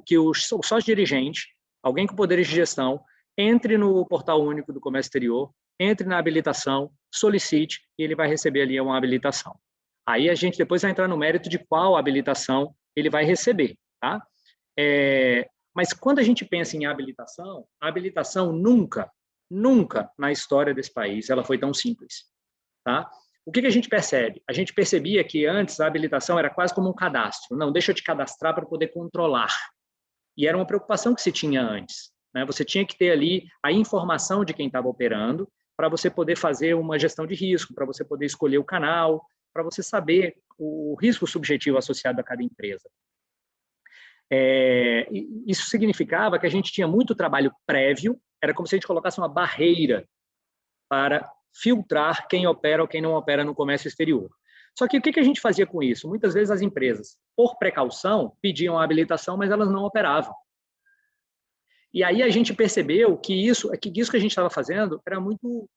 que o sócio-dirigente, alguém com poderes de gestão, entre no Portal Único do Comércio Exterior, entre na habilitação, solicite, e ele vai receber ali uma habilitação. Aí a gente depois vai entrar no mérito de qual habilitação ele vai receber. Tá? Mas quando a gente pensa em habilitação, a habilitação nunca na história desse país ela foi tão simples, tá? O que a gente percebe? A gente percebia que antes a habilitação era quase como um cadastro. Não, deixa eu te cadastrar para poder controlar. E era uma preocupação que se tinha antes, né? Você tinha que ter ali a informação de quem estava operando para você poder fazer uma gestão de risco, para você poder escolher o canal, para você saber o risco subjetivo associado a cada empresa. Isso significava que a gente tinha muito trabalho prévio, era como se a gente colocasse uma barreira para filtrar quem opera ou quem não opera no comércio exterior. Só que o que a gente fazia com isso? Muitas vezes as empresas, por precaução, pediam a habilitação, mas elas não operavam. E aí a gente percebeu que isso que a gente estava fazendo era muito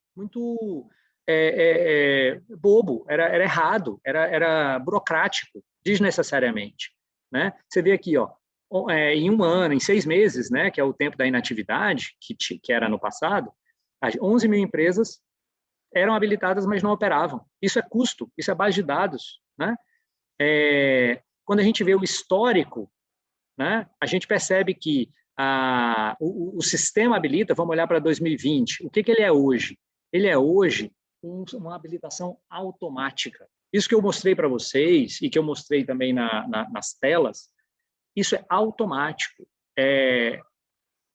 bobo, era errado, era burocrático, desnecessariamente, né? Você vê aqui, ó, em um ano, em 6 meses, né, que é o tempo da inatividade, que era no passado, 11 mil empresas eram habilitadas, mas não operavam. Isso é custo, isso é base de dados, né? Quando a gente vê o histórico, né, a gente percebe que o sistema habilita, vamos olhar para 2020, o que ele é hoje? Ele é hoje uma habilitação automática. Isso que eu mostrei para vocês e que eu mostrei também nas telas, isso é automático.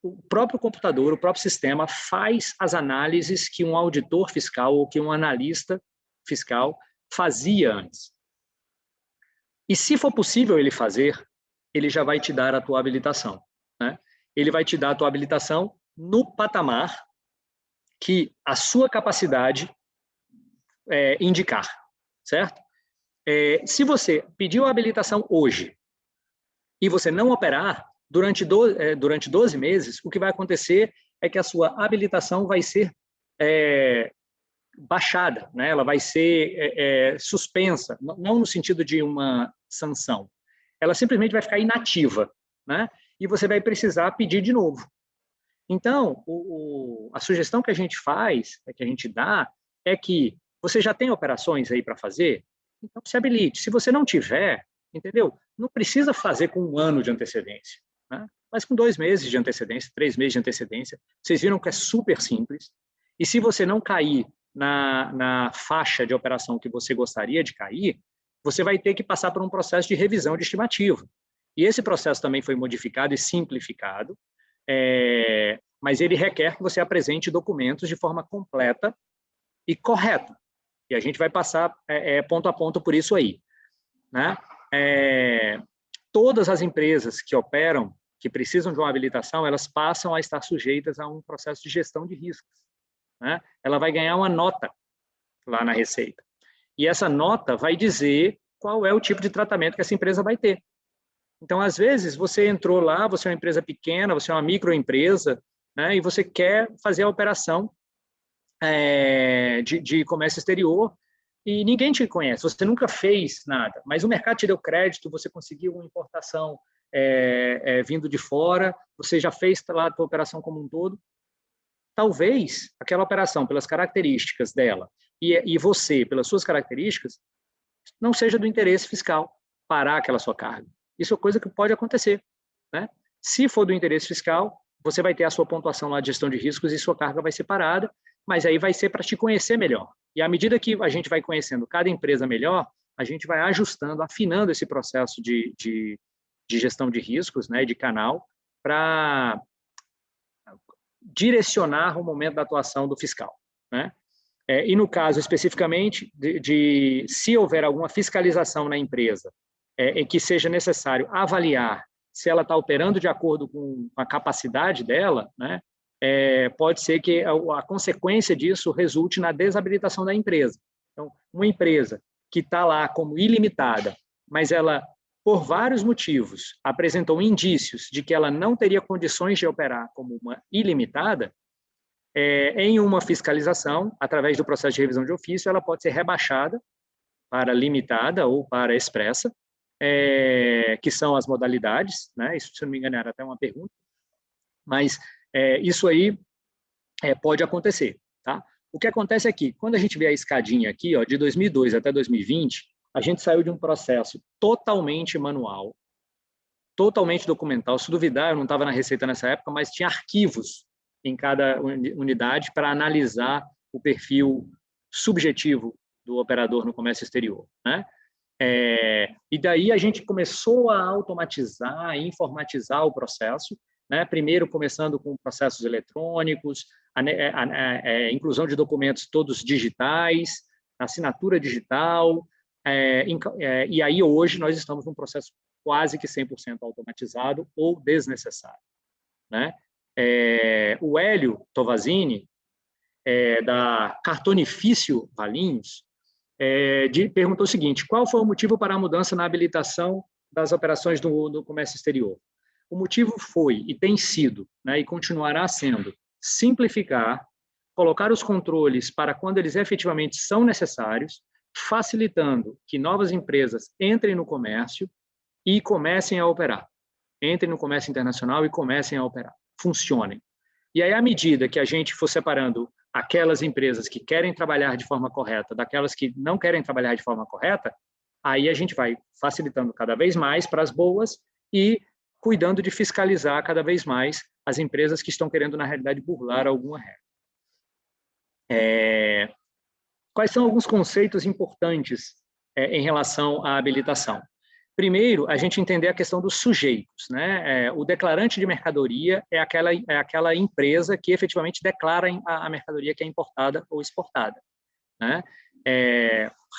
O próprio computador, o próprio sistema faz as análises que um auditor fiscal ou que um analista fiscal fazia antes. E se for possível ele fazer, ele já vai te dar a tua habilitação, né? Ele vai te dar a tua habilitação no patamar que a sua capacidade indicar, certo? Se você pediu a habilitação hoje e você não operar, durante 12 meses, o que vai acontecer é que a sua habilitação vai ser baixada, né? Ela vai ser suspensa, não no sentido de uma sanção. Ela simplesmente vai ficar inativa, né? E você vai precisar pedir de novo. Então, a sugestão que a gente faz, que a gente dá, é que você já tem operações aí para fazer, então se habilite. Se você não tiver, entendeu? Não precisa fazer com 1 ano de antecedência, né? Mas com 2 meses de antecedência, 3 meses de antecedência. Vocês viram que é super simples. E se você não cair na faixa de operação que você gostaria de cair, você vai ter que passar por um processo de revisão de estimativa. E esse processo também foi modificado e simplificado, mas ele requer que você apresente documentos de forma completa e correta. E a gente vai passar ponto a ponto por isso aí, né? Todas as empresas que operam, que precisam de uma habilitação, elas passam a estar sujeitas a um processo de gestão de riscos, né? Ela vai ganhar uma nota lá na Receita. E essa nota vai dizer qual é o tipo de tratamento que essa empresa vai ter. Então, às vezes, você entrou lá, você é uma empresa pequena, você é uma microempresa, né, e você quer fazer a operação de comércio exterior e ninguém te conhece, você nunca fez nada, mas o mercado te deu crédito, você conseguiu uma importação vindo de fora, você já fez lá a tua operação como um todo. Talvez aquela operação, pelas características dela, e você, pelas suas características, não seja do interesse fiscal parar aquela sua carga. Isso é coisa que pode acontecer, né? Se for do interesse fiscal, você vai ter a sua pontuação lá de gestão de riscos e sua carga vai ser parada, mas aí vai ser para te conhecer melhor. E à medida que a gente vai conhecendo cada empresa melhor, a gente vai ajustando, afinando esse processo de gestão de riscos, né, de canal, para direcionar o momento da atuação do fiscal, né? E no caso especificamente se houver alguma fiscalização na empresa em que seja necessário avaliar se ela está operando de acordo com a capacidade dela, né, pode ser que a consequência disso resulte na desabilitação da empresa. Então, uma empresa que está lá como ilimitada, mas ela, por vários motivos, apresentou indícios de que ela não teria condições de operar como uma ilimitada, em uma fiscalização, através do processo de revisão de ofício, ela pode ser rebaixada para limitada ou para expressa, que são as modalidades, né? Isso, se não me engano, era até uma pergunta, mas isso aí pode acontecer, tá? O que acontece é que, quando a gente vê a escadinha aqui, ó, de 2002 até 2020, a gente saiu de um processo totalmente manual, totalmente documental. Se duvidar, eu não estava na Receita nessa época, mas tinha arquivos em cada unidade para analisar o perfil subjetivo do operador no comércio exterior, né? E daí a gente começou a automatizar e informatizar o processo, né? Primeiro começando com processos eletrônicos, a inclusão de documentos todos digitais, assinatura digital, e aí hoje nós estamos num processo quase que 100% automatizado ou desnecessário, né? O Hélio Tovazini, da Cartonifício Valinhos, perguntou o seguinte: qual foi o motivo para a mudança na habilitação das operações do comércio exterior? O motivo foi e tem sido, né, e continuará sendo, simplificar, colocar os controles para quando eles efetivamente são necessários, facilitando que novas empresas entrem no comércio e comecem a operar. Entrem no comércio internacional e comecem a operar. Funcionem. E aí, à medida que a gente for separando aquelas empresas que querem trabalhar de forma correta daquelas que não querem trabalhar de forma correta, aí a gente vai facilitando cada vez mais para as boas e cuidando de fiscalizar cada vez mais as empresas que estão querendo, na realidade, burlar alguma regra. Quais são alguns conceitos importantes em relação à habilitação? Primeiro, a gente entender a questão dos sujeitos, né? O declarante de mercadoria é aquela empresa que efetivamente declara a mercadoria que é importada ou exportada, né?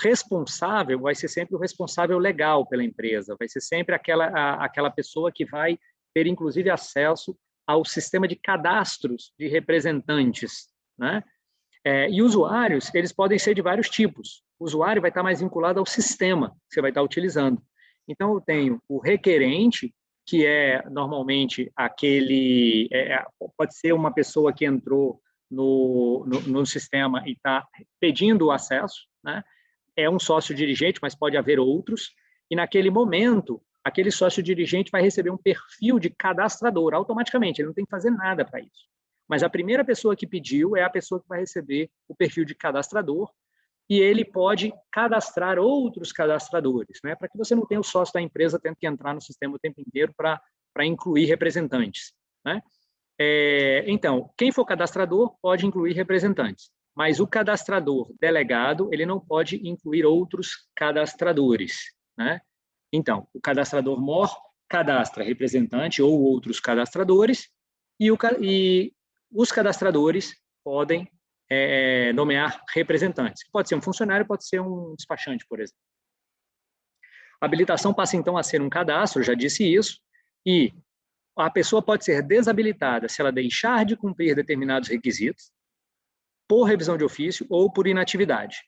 Responsável vai ser sempre o responsável legal pela empresa, vai ser sempre aquela pessoa que vai ter, inclusive, acesso ao sistema de cadastros de representantes, né? E usuários, eles podem ser de vários tipos. O usuário vai estar mais vinculado ao sistema que você vai estar utilizando. Então, eu tenho o requerente, que é normalmente aquele... pode ser uma pessoa que entrou no sistema e está pedindo o acesso, né? É um sócio-dirigente, mas pode haver outros. E, naquele momento, aquele sócio-dirigente vai receber um perfil de cadastrador automaticamente. Ele não tem que fazer nada para isso. Mas a primeira pessoa que pediu é a pessoa que vai receber o perfil de cadastrador, e ele pode cadastrar outros cadastradores, né? Para que você não tenha o sócio da empresa tendo que entrar no sistema o tempo inteiro para incluir representantes, né? Então, quem for cadastrador pode incluir representantes, mas o cadastrador delegado, ele não pode incluir outros cadastradores, né? Então, o cadastrador mor cadastra representante ou outros cadastradores, e os cadastradores podem nomear representantes. Pode ser um funcionário, pode ser um despachante, por exemplo. A habilitação passa, então, a ser um cadastro, eu já disse isso, e a pessoa pode ser desabilitada se ela deixar de cumprir determinados requisitos, por revisão de ofício ou por inatividade.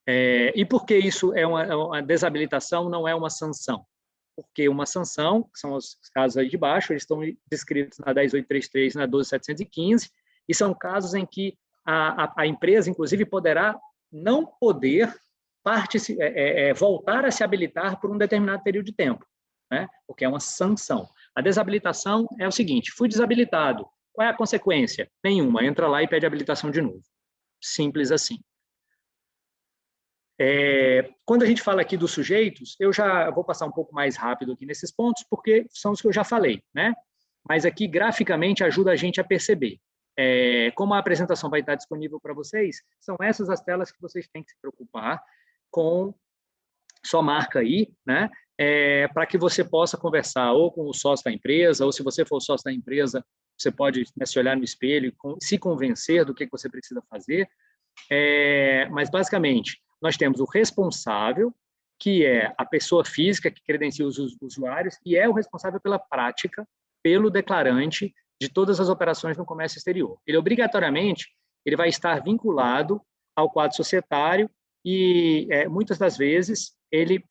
E por que isso é uma desabilitação, não é uma sanção? Porque uma sanção, que são os casos aí de baixo, eles estão descritos na 10.833 e na 12.715, e são casos em que a empresa, inclusive, poderá não poder voltar a se habilitar por um determinado período de tempo, né? Porque é uma sanção. A desabilitação é o seguinte: fui desabilitado. Qual é a consequência? Nenhuma. Entra lá e pede habilitação de novo. Simples assim. Quando a gente fala aqui dos sujeitos, eu já vou passar um pouco mais rápido aqui nesses pontos, porque são os que eu já falei, né? Mas aqui, graficamente, ajuda a gente a perceber. Como a apresentação vai estar disponível para vocês, são essas as telas que vocês têm que se preocupar com, só marca aí, né? Para que você possa conversar ou com o sócio da empresa, ou se você for o sócio da empresa, você pode, né, se olhar no espelho e se convencer do que você precisa fazer. Mas, basicamente, nós temos o responsável, que é a pessoa física que credencia os usuários e é o responsável pela prática, pelo declarante de todas as operações no comércio exterior. Ele, obrigatoriamente, ele vai estar vinculado ao quadro societário e, muitas das vezes,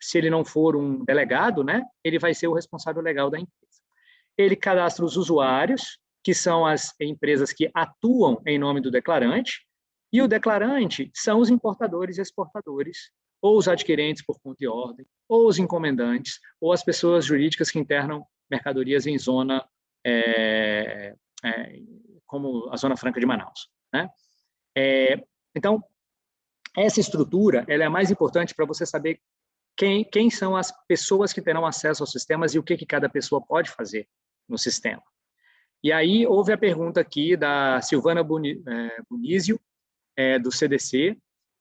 se ele não for um delegado, né, ele vai ser o responsável legal da empresa. Ele cadastra os usuários, que são as empresas que atuam em nome do declarante, e o declarante são os importadores e exportadores, ou os adquirentes por conta e ordem, ou os encomendantes, ou as pessoas jurídicas que internam mercadorias em zona, como a Zona Franca de Manaus, né? Então, essa estrutura ela é a mais importante para você saber quem são as pessoas que terão acesso aos sistemas e o que cada pessoa pode fazer no sistema. E aí houve a pergunta aqui da Silvana Bonizio, do CDC,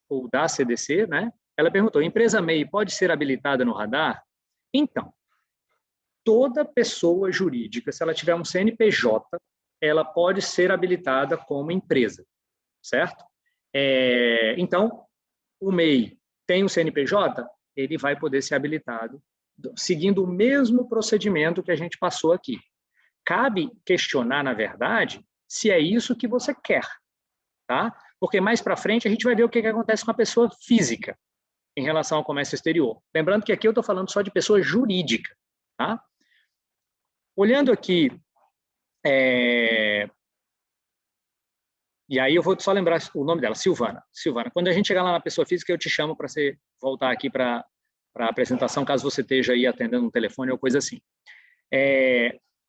ou da CDC, né? Ela perguntou, empresa MEI pode ser habilitada no radar? Então, toda pessoa jurídica, se ela tiver um CNPJ, ela pode ser habilitada como empresa, certo? Então, o MEI tem um CNPJ, ele vai poder ser habilitado, seguindo o mesmo procedimento que a gente passou aqui. Cabe questionar, na verdade, se é isso que você quer, tá? Porque mais para frente a gente vai ver o que acontece com a pessoa física em relação ao comércio exterior. Lembrando que aqui eu estou falando só de pessoa jurídica, tá? Olhando aqui, e aí eu vou só lembrar o nome dela, Silvana. Silvana, quando a gente chegar lá na pessoa física, eu te chamo para você voltar aqui para a apresentação, caso você esteja aí atendendo um telefone ou coisa assim.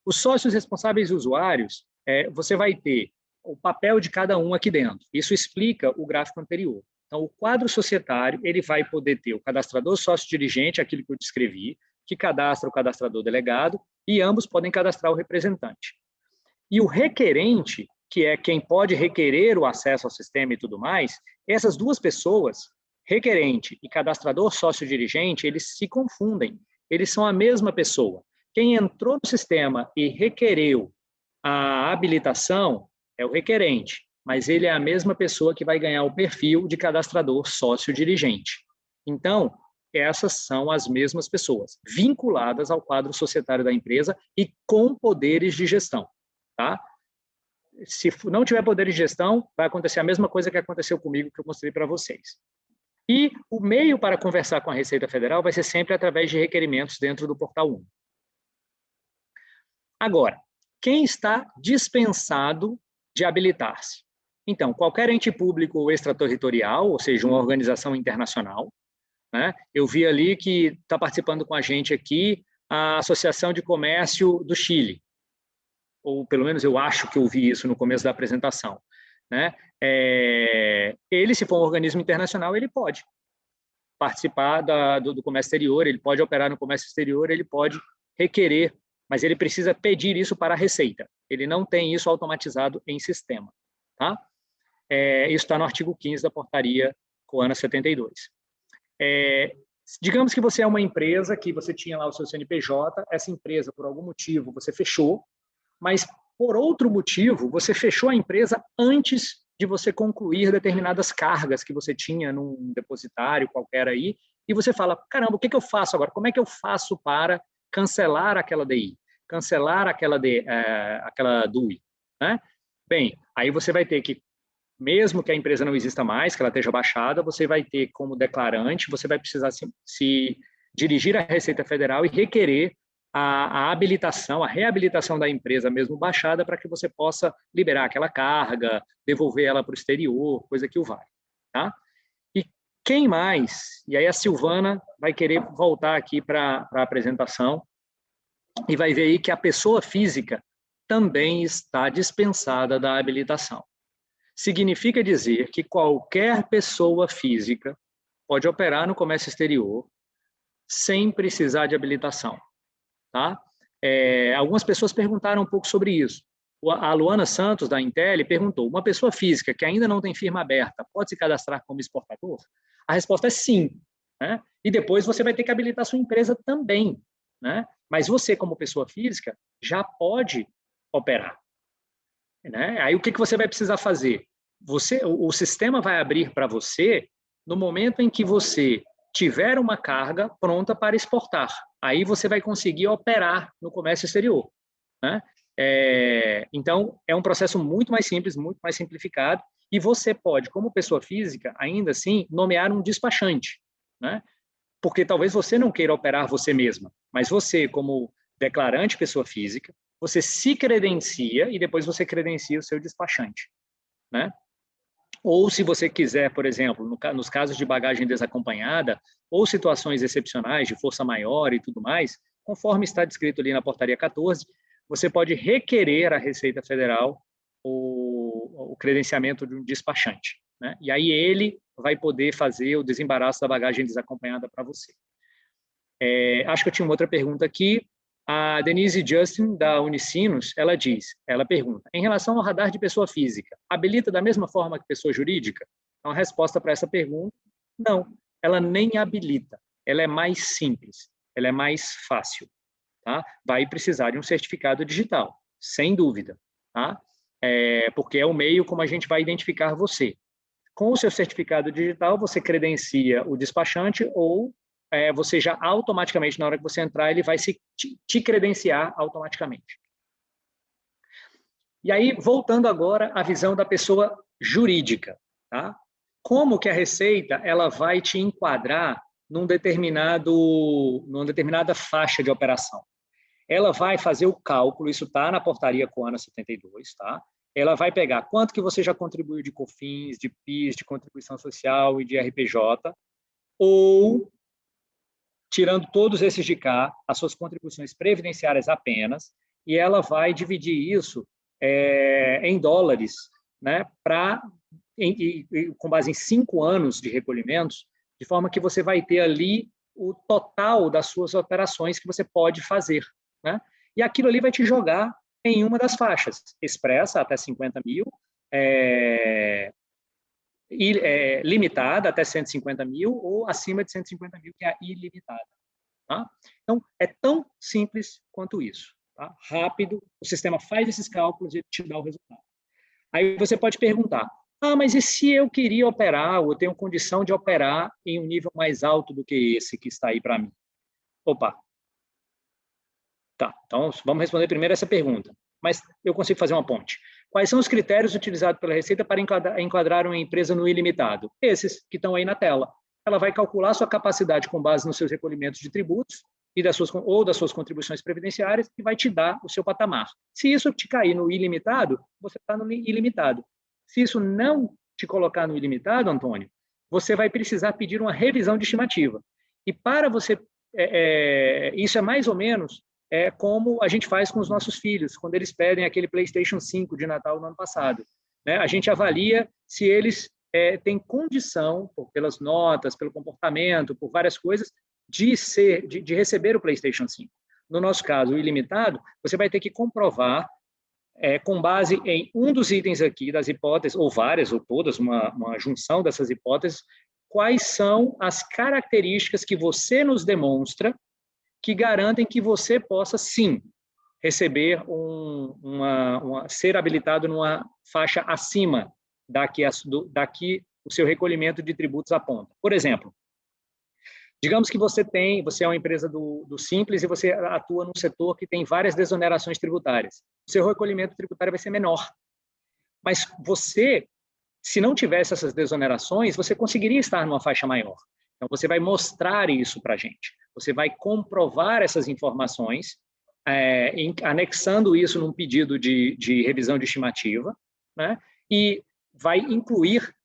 Os sócios responsáveis usuários, você vai ter o papel de cada um aqui dentro. Isso explica o gráfico anterior. Então, o quadro societário, ele vai poder ter o cadastrador sócio-dirigente, aquilo que eu descrevi, que cadastra o cadastrador delegado, e ambos podem cadastrar o representante. E o requerente, que é quem pode requerer o acesso ao sistema e tudo mais, essas duas pessoas, requerente e cadastrador sócio-dirigente, eles se confundem. Eles são a mesma pessoa. Quem entrou no sistema e requereu a habilitação é o requerente, mas ele é a mesma pessoa que vai ganhar o perfil de cadastrador sócio-dirigente. Então, essas são as mesmas pessoas, vinculadas ao quadro societário da empresa e com poderes de gestão, tá? Se não tiver poderes de gestão, vai acontecer a mesma coisa que aconteceu comigo, que eu mostrei para vocês. E o meio para conversar com a Receita Federal vai ser sempre através de requerimentos dentro do Portal 1. Agora, quem está dispensado de habilitar-se? Então, qualquer ente público ou extraterritorial, ou seja, uma organização internacional, né? Eu vi ali que está participando com a gente aqui a Associação de Comércio do Chile, ou pelo menos eu acho que eu vi isso no começo da apresentação, né? Ele, se for um organismo internacional, ele pode participar do comércio exterior, ele pode operar no comércio exterior, ele pode requerer, mas ele precisa pedir isso para a Receita. Ele não tem isso automatizado em sistema, tá? Isso está no artigo 15 da portaria COANA 72. Digamos que você é uma empresa, que você tinha lá o seu CNPJ, essa empresa, por algum motivo, você fechou, mas, por outro motivo, você fechou a empresa antes de você concluir determinadas cargas que você tinha num depositário qualquer aí, e você fala, caramba, o que eu faço agora? Como é que eu faço para cancelar aquela DI, cancelar aquela DUI, né? Bem, aí você vai ter que, mesmo que a empresa não exista mais, que ela esteja baixada, você vai ter como declarante, você vai precisar se dirigir à Receita Federal e requerer a habilitação, a reabilitação da empresa mesmo baixada, para que você possa liberar aquela carga, devolver ela para o exterior, coisa que o vale, tá? E quem mais? E aí a Silvana vai querer voltar aqui para a apresentação e vai ver aí que a pessoa física também está dispensada da habilitação. Significa dizer que qualquer pessoa física pode operar no comércio exterior sem precisar de habilitação, tá? Algumas pessoas perguntaram um pouco sobre isso. A Luana Santos, da Intel, perguntou, uma pessoa física que ainda não tem firma aberta pode se cadastrar como exportador? A resposta é sim, né? E depois você vai ter que habilitar sua empresa também, né? Mas você, como pessoa física, já pode operar, né? Aí o que você vai precisar fazer? O sistema vai abrir para você no momento em que você tiver uma carga pronta para exportar. Aí você vai conseguir operar no comércio exterior, né? Então, é um processo muito mais simples, muito mais simplificado, e você pode, como pessoa física, ainda assim, nomear um despachante, né? Porque talvez você não queira operar você mesma, mas você, como declarante pessoa física, você se credencia e depois você credencia o seu despachante, né? Ou se você quiser, por exemplo, nos casos de bagagem desacompanhada ou situações excepcionais de força maior e tudo mais, conforme está descrito ali na portaria 14, você pode requerer à Receita Federal o credenciamento de um despachante, né? E aí ele vai poder fazer o desembaraço da bagagem desacompanhada para você. Acho que eu tinha uma outra pergunta aqui. A Denise Justin, da Unicinos, ela pergunta, em relação ao radar de pessoa física, habilita da mesma forma que pessoa jurídica? Então, a resposta para essa pergunta, não, ela nem habilita, ela é mais simples, ela é mais fácil, tá? Vai precisar de um certificado digital, sem dúvida, tá? Porque é o meio como a gente vai identificar você. Com o seu certificado digital, você credencia o despachante ou você já automaticamente, na hora que você entrar, ele vai te credenciar automaticamente. E aí, voltando agora à visão da pessoa jurídica, tá? Como que a Receita ela vai te enquadrar numa determinada faixa de operação? Ela vai fazer o cálculo, isso está na portaria COANA 72, tá? Ela vai pegar quanto que você já contribuiu de COFINS, de PIS, de contribuição social e de RPJ, ou tirando todos esses de cá, as suas contribuições previdenciárias apenas, e ela vai dividir isso em dólares, né, com base em 5 anos de recolhimentos, de forma que você vai ter ali o total das suas operações que você pode fazer, né? E aquilo ali vai te jogar em uma das faixas, expressa até 50 mil, limitada até 150 mil ou acima de 150 mil, que é a ilimitada. Tá? Então, é tão simples quanto isso. Tá? Rápido, o sistema faz esses cálculos e te dá o resultado. Aí você pode perguntar, mas e se eu queria operar, ou eu tenho condição de operar em um nível mais alto do que esse que está aí para mim? Opa! Tá, então vamos responder primeiro essa pergunta. Mas eu consigo fazer uma ponte. Quais são os critérios utilizados pela Receita para enquadrar uma empresa no ilimitado? Esses que estão aí na tela. Ela vai calcular sua capacidade com base nos seus recolhimentos de tributos e das suas contribuições previdenciárias e vai te dar o seu patamar. Se isso te cair no ilimitado, você está no ilimitado. Se isso não te colocar no ilimitado, Antônio, você vai precisar pedir uma revisão de estimativa. E para você, isso é mais ou menos como a gente faz com os nossos filhos, quando eles pedem aquele PlayStation 5 de Natal no ano passado. Né? A gente avalia se eles têm condição, pelas notas, pelo comportamento, por várias coisas, de receber o PlayStation 5. No nosso caso, o ilimitado, você vai ter que comprovar, com base em um dos itens aqui, das hipóteses, ou várias, ou todas, uma junção dessas hipóteses, quais são as características que você nos demonstra que garantem que você possa, sim, receber ser habilitado numa faixa acima daqui o seu recolhimento de tributos aponta. Por exemplo, digamos que você é uma empresa do Simples e você atua num setor que tem várias desonerações tributárias. O seu recolhimento tributário vai ser menor. Mas você, se não tivesse essas desonerações, você conseguiria estar numa faixa maior. Então, você vai mostrar isso para a gente. Você vai comprovar essas informações, anexando isso num pedido de revisão de estimativa, né? E vai incluir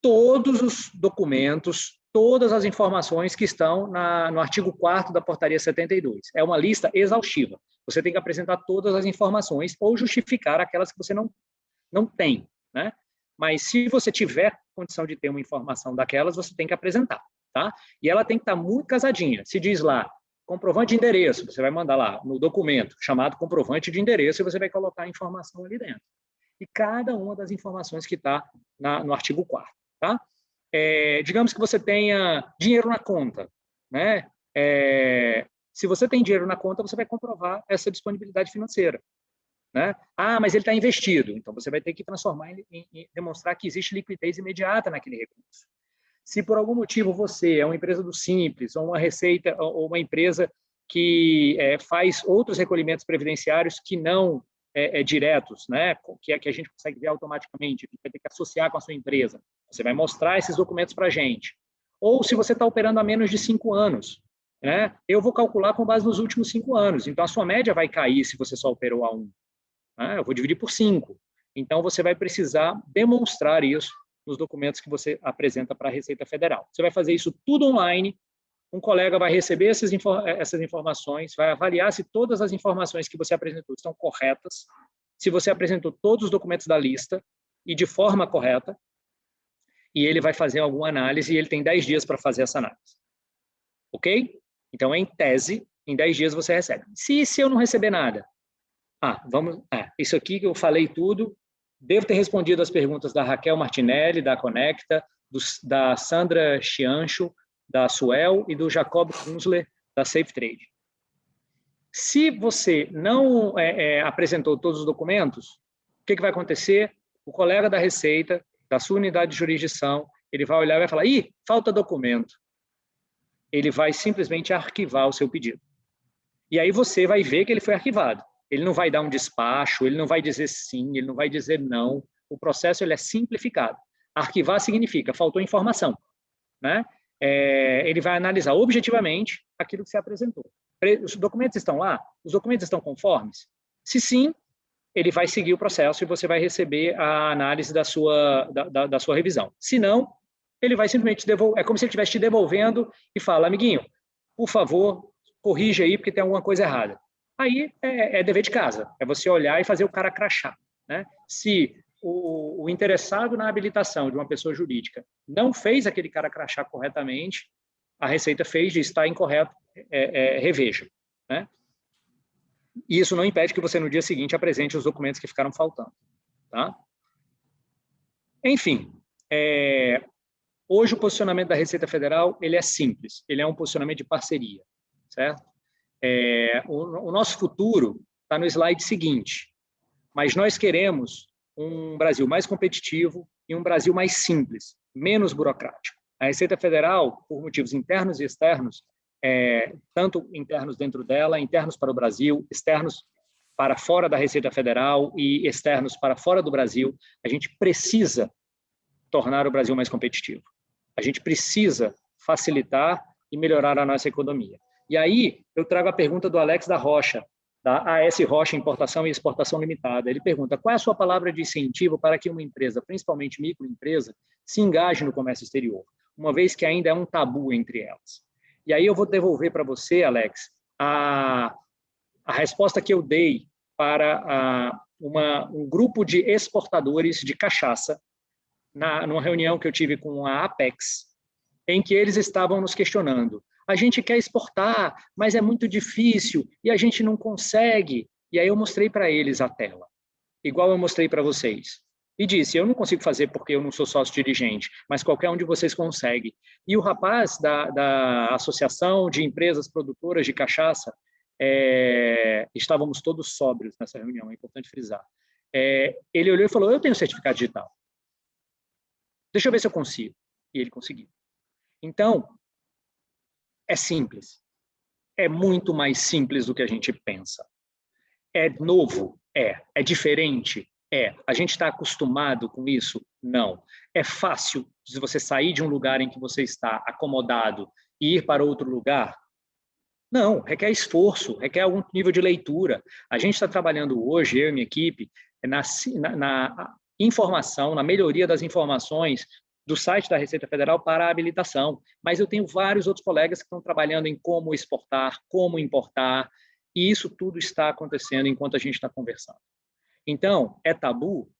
todos os documentos, todas as informações que estão no artigo 4º da Portaria 72. É uma lista exaustiva. Você tem que apresentar todas as informações ou justificar aquelas que você não tem, né? Mas se você tiver condição de ter uma informação daquelas, você tem que apresentar, tá? E ela tem que estar muito casadinha. Se diz lá, comprovante de endereço, você vai mandar lá no documento chamado comprovante de endereço e você vai colocar a informação ali dentro. E cada uma das informações que está no artigo 4º, tá? Digamos que você tenha dinheiro na conta, né? Se você tem dinheiro na conta, você vai comprovar essa disponibilidade financeira. Né? Mas ele está investido, então você vai ter que transformar demonstrar que existe liquidez imediata naquele recurso. Se por algum motivo você é uma empresa do Simples, ou uma Receita, ou uma empresa que faz outros recolhimentos previdenciários que não diretos, né? que a gente consegue ver automaticamente, vai ter que associar com a sua empresa, você vai mostrar esses documentos para a gente. Ou se você está operando há menos de 5 anos, né? Eu vou calcular com base nos últimos 5 anos, então a sua média vai cair se você só operou há 1. Eu vou dividir por 5. Então, você vai precisar demonstrar isso nos documentos que você apresenta para a Receita Federal. Você vai fazer isso tudo online, um colega vai receber essas informações, vai avaliar se todas as informações que você apresentou estão corretas, se você apresentou todos os documentos da lista e de forma correta, e ele vai fazer alguma análise e ele tem 10 dias para fazer essa análise. Ok? Então, em tese, em 10 dias você recebe. Se eu não receber nada? Isso aqui que eu falei tudo, devo ter respondido as perguntas da Raquel Martinelli, da Conecta, da Sandra Chiancho, da Suel e do Jacob Kunzler, da SafeTrade. Se você não apresentou todos os documentos, o que vai acontecer? O colega da Receita, da sua unidade de jurisdição, ele vai olhar e vai falar, falta documento. Ele vai simplesmente arquivar o seu pedido. E aí você vai ver que ele foi arquivado. Ele não vai dar um despacho, ele não vai dizer sim, ele não vai dizer não. O processo ele é simplificado. Arquivar significa, faltou informação, né? Ele vai analisar objetivamente aquilo que você apresentou. Os documentos estão lá? Os documentos estão conformes? Se sim, ele vai seguir o processo e você vai receber a análise da sua revisão. Se não, ele vai simplesmente devolver. É como se ele estivesse te devolvendo e fala, amiguinho, por favor, corrija aí porque tem alguma coisa errada. Aí é dever de casa, é você olhar e fazer o cara crachar, né? Se o interessado na habilitação de uma pessoa jurídica não fez aquele cara crachar corretamente, a Receita fez de estar incorreto, reveja, né? E isso não impede que você no dia seguinte apresente os documentos que ficaram faltando, tá? Enfim, hoje o posicionamento da Receita Federal ele é simples, ele é um posicionamento de parceria, certo? O nosso futuro está no slide seguinte, mas nós queremos um Brasil mais competitivo e um Brasil mais simples, menos burocrático. A Receita Federal, por motivos internos e externos, tanto internos dentro dela, internos para o Brasil, externos para fora da Receita Federal e externos para fora do Brasil, a gente precisa tornar o Brasil mais competitivo. A gente precisa facilitar e melhorar a nossa economia. E aí, eu trago a pergunta do Alex da Rocha, da AS Rocha Importação e Exportação Limitada. Ele pergunta, qual é a sua palavra de incentivo para que uma empresa, principalmente microempresa, se engaje no comércio exterior, uma vez que ainda é um tabu entre elas? E aí eu vou devolver para você, Alex, a resposta que eu dei para um grupo de exportadores de cachaça, numa reunião que eu tive com a Apex, em que eles estavam nos questionando. A gente quer exportar, mas é muito difícil e a gente não consegue. E aí eu mostrei para eles a tela, igual eu mostrei para vocês. E disse, eu não consigo fazer porque eu não sou sócio dirigente, mas qualquer um de vocês consegue. E o rapaz da Associação de Empresas Produtoras de Cachaça, estávamos todos sóbrios nessa reunião, é importante frisar. Ele olhou e falou, eu tenho certificado digital. Deixa eu ver se eu consigo. E ele conseguiu. Então, é simples. É muito mais simples do que a gente pensa. É novo? É diferente? A gente está acostumado com isso? Não. É fácil se você sair de um lugar em que você está acomodado e ir para outro lugar? Não, requer esforço, requer algum nível de leitura. A gente está trabalhando hoje, eu e minha equipe, na informação, na melhoria das informações do site da Receita Federal para a habilitação. Mas eu tenho vários outros colegas que estão trabalhando em como exportar, como importar, e isso tudo está acontecendo enquanto a gente está conversando. Então, é tabu?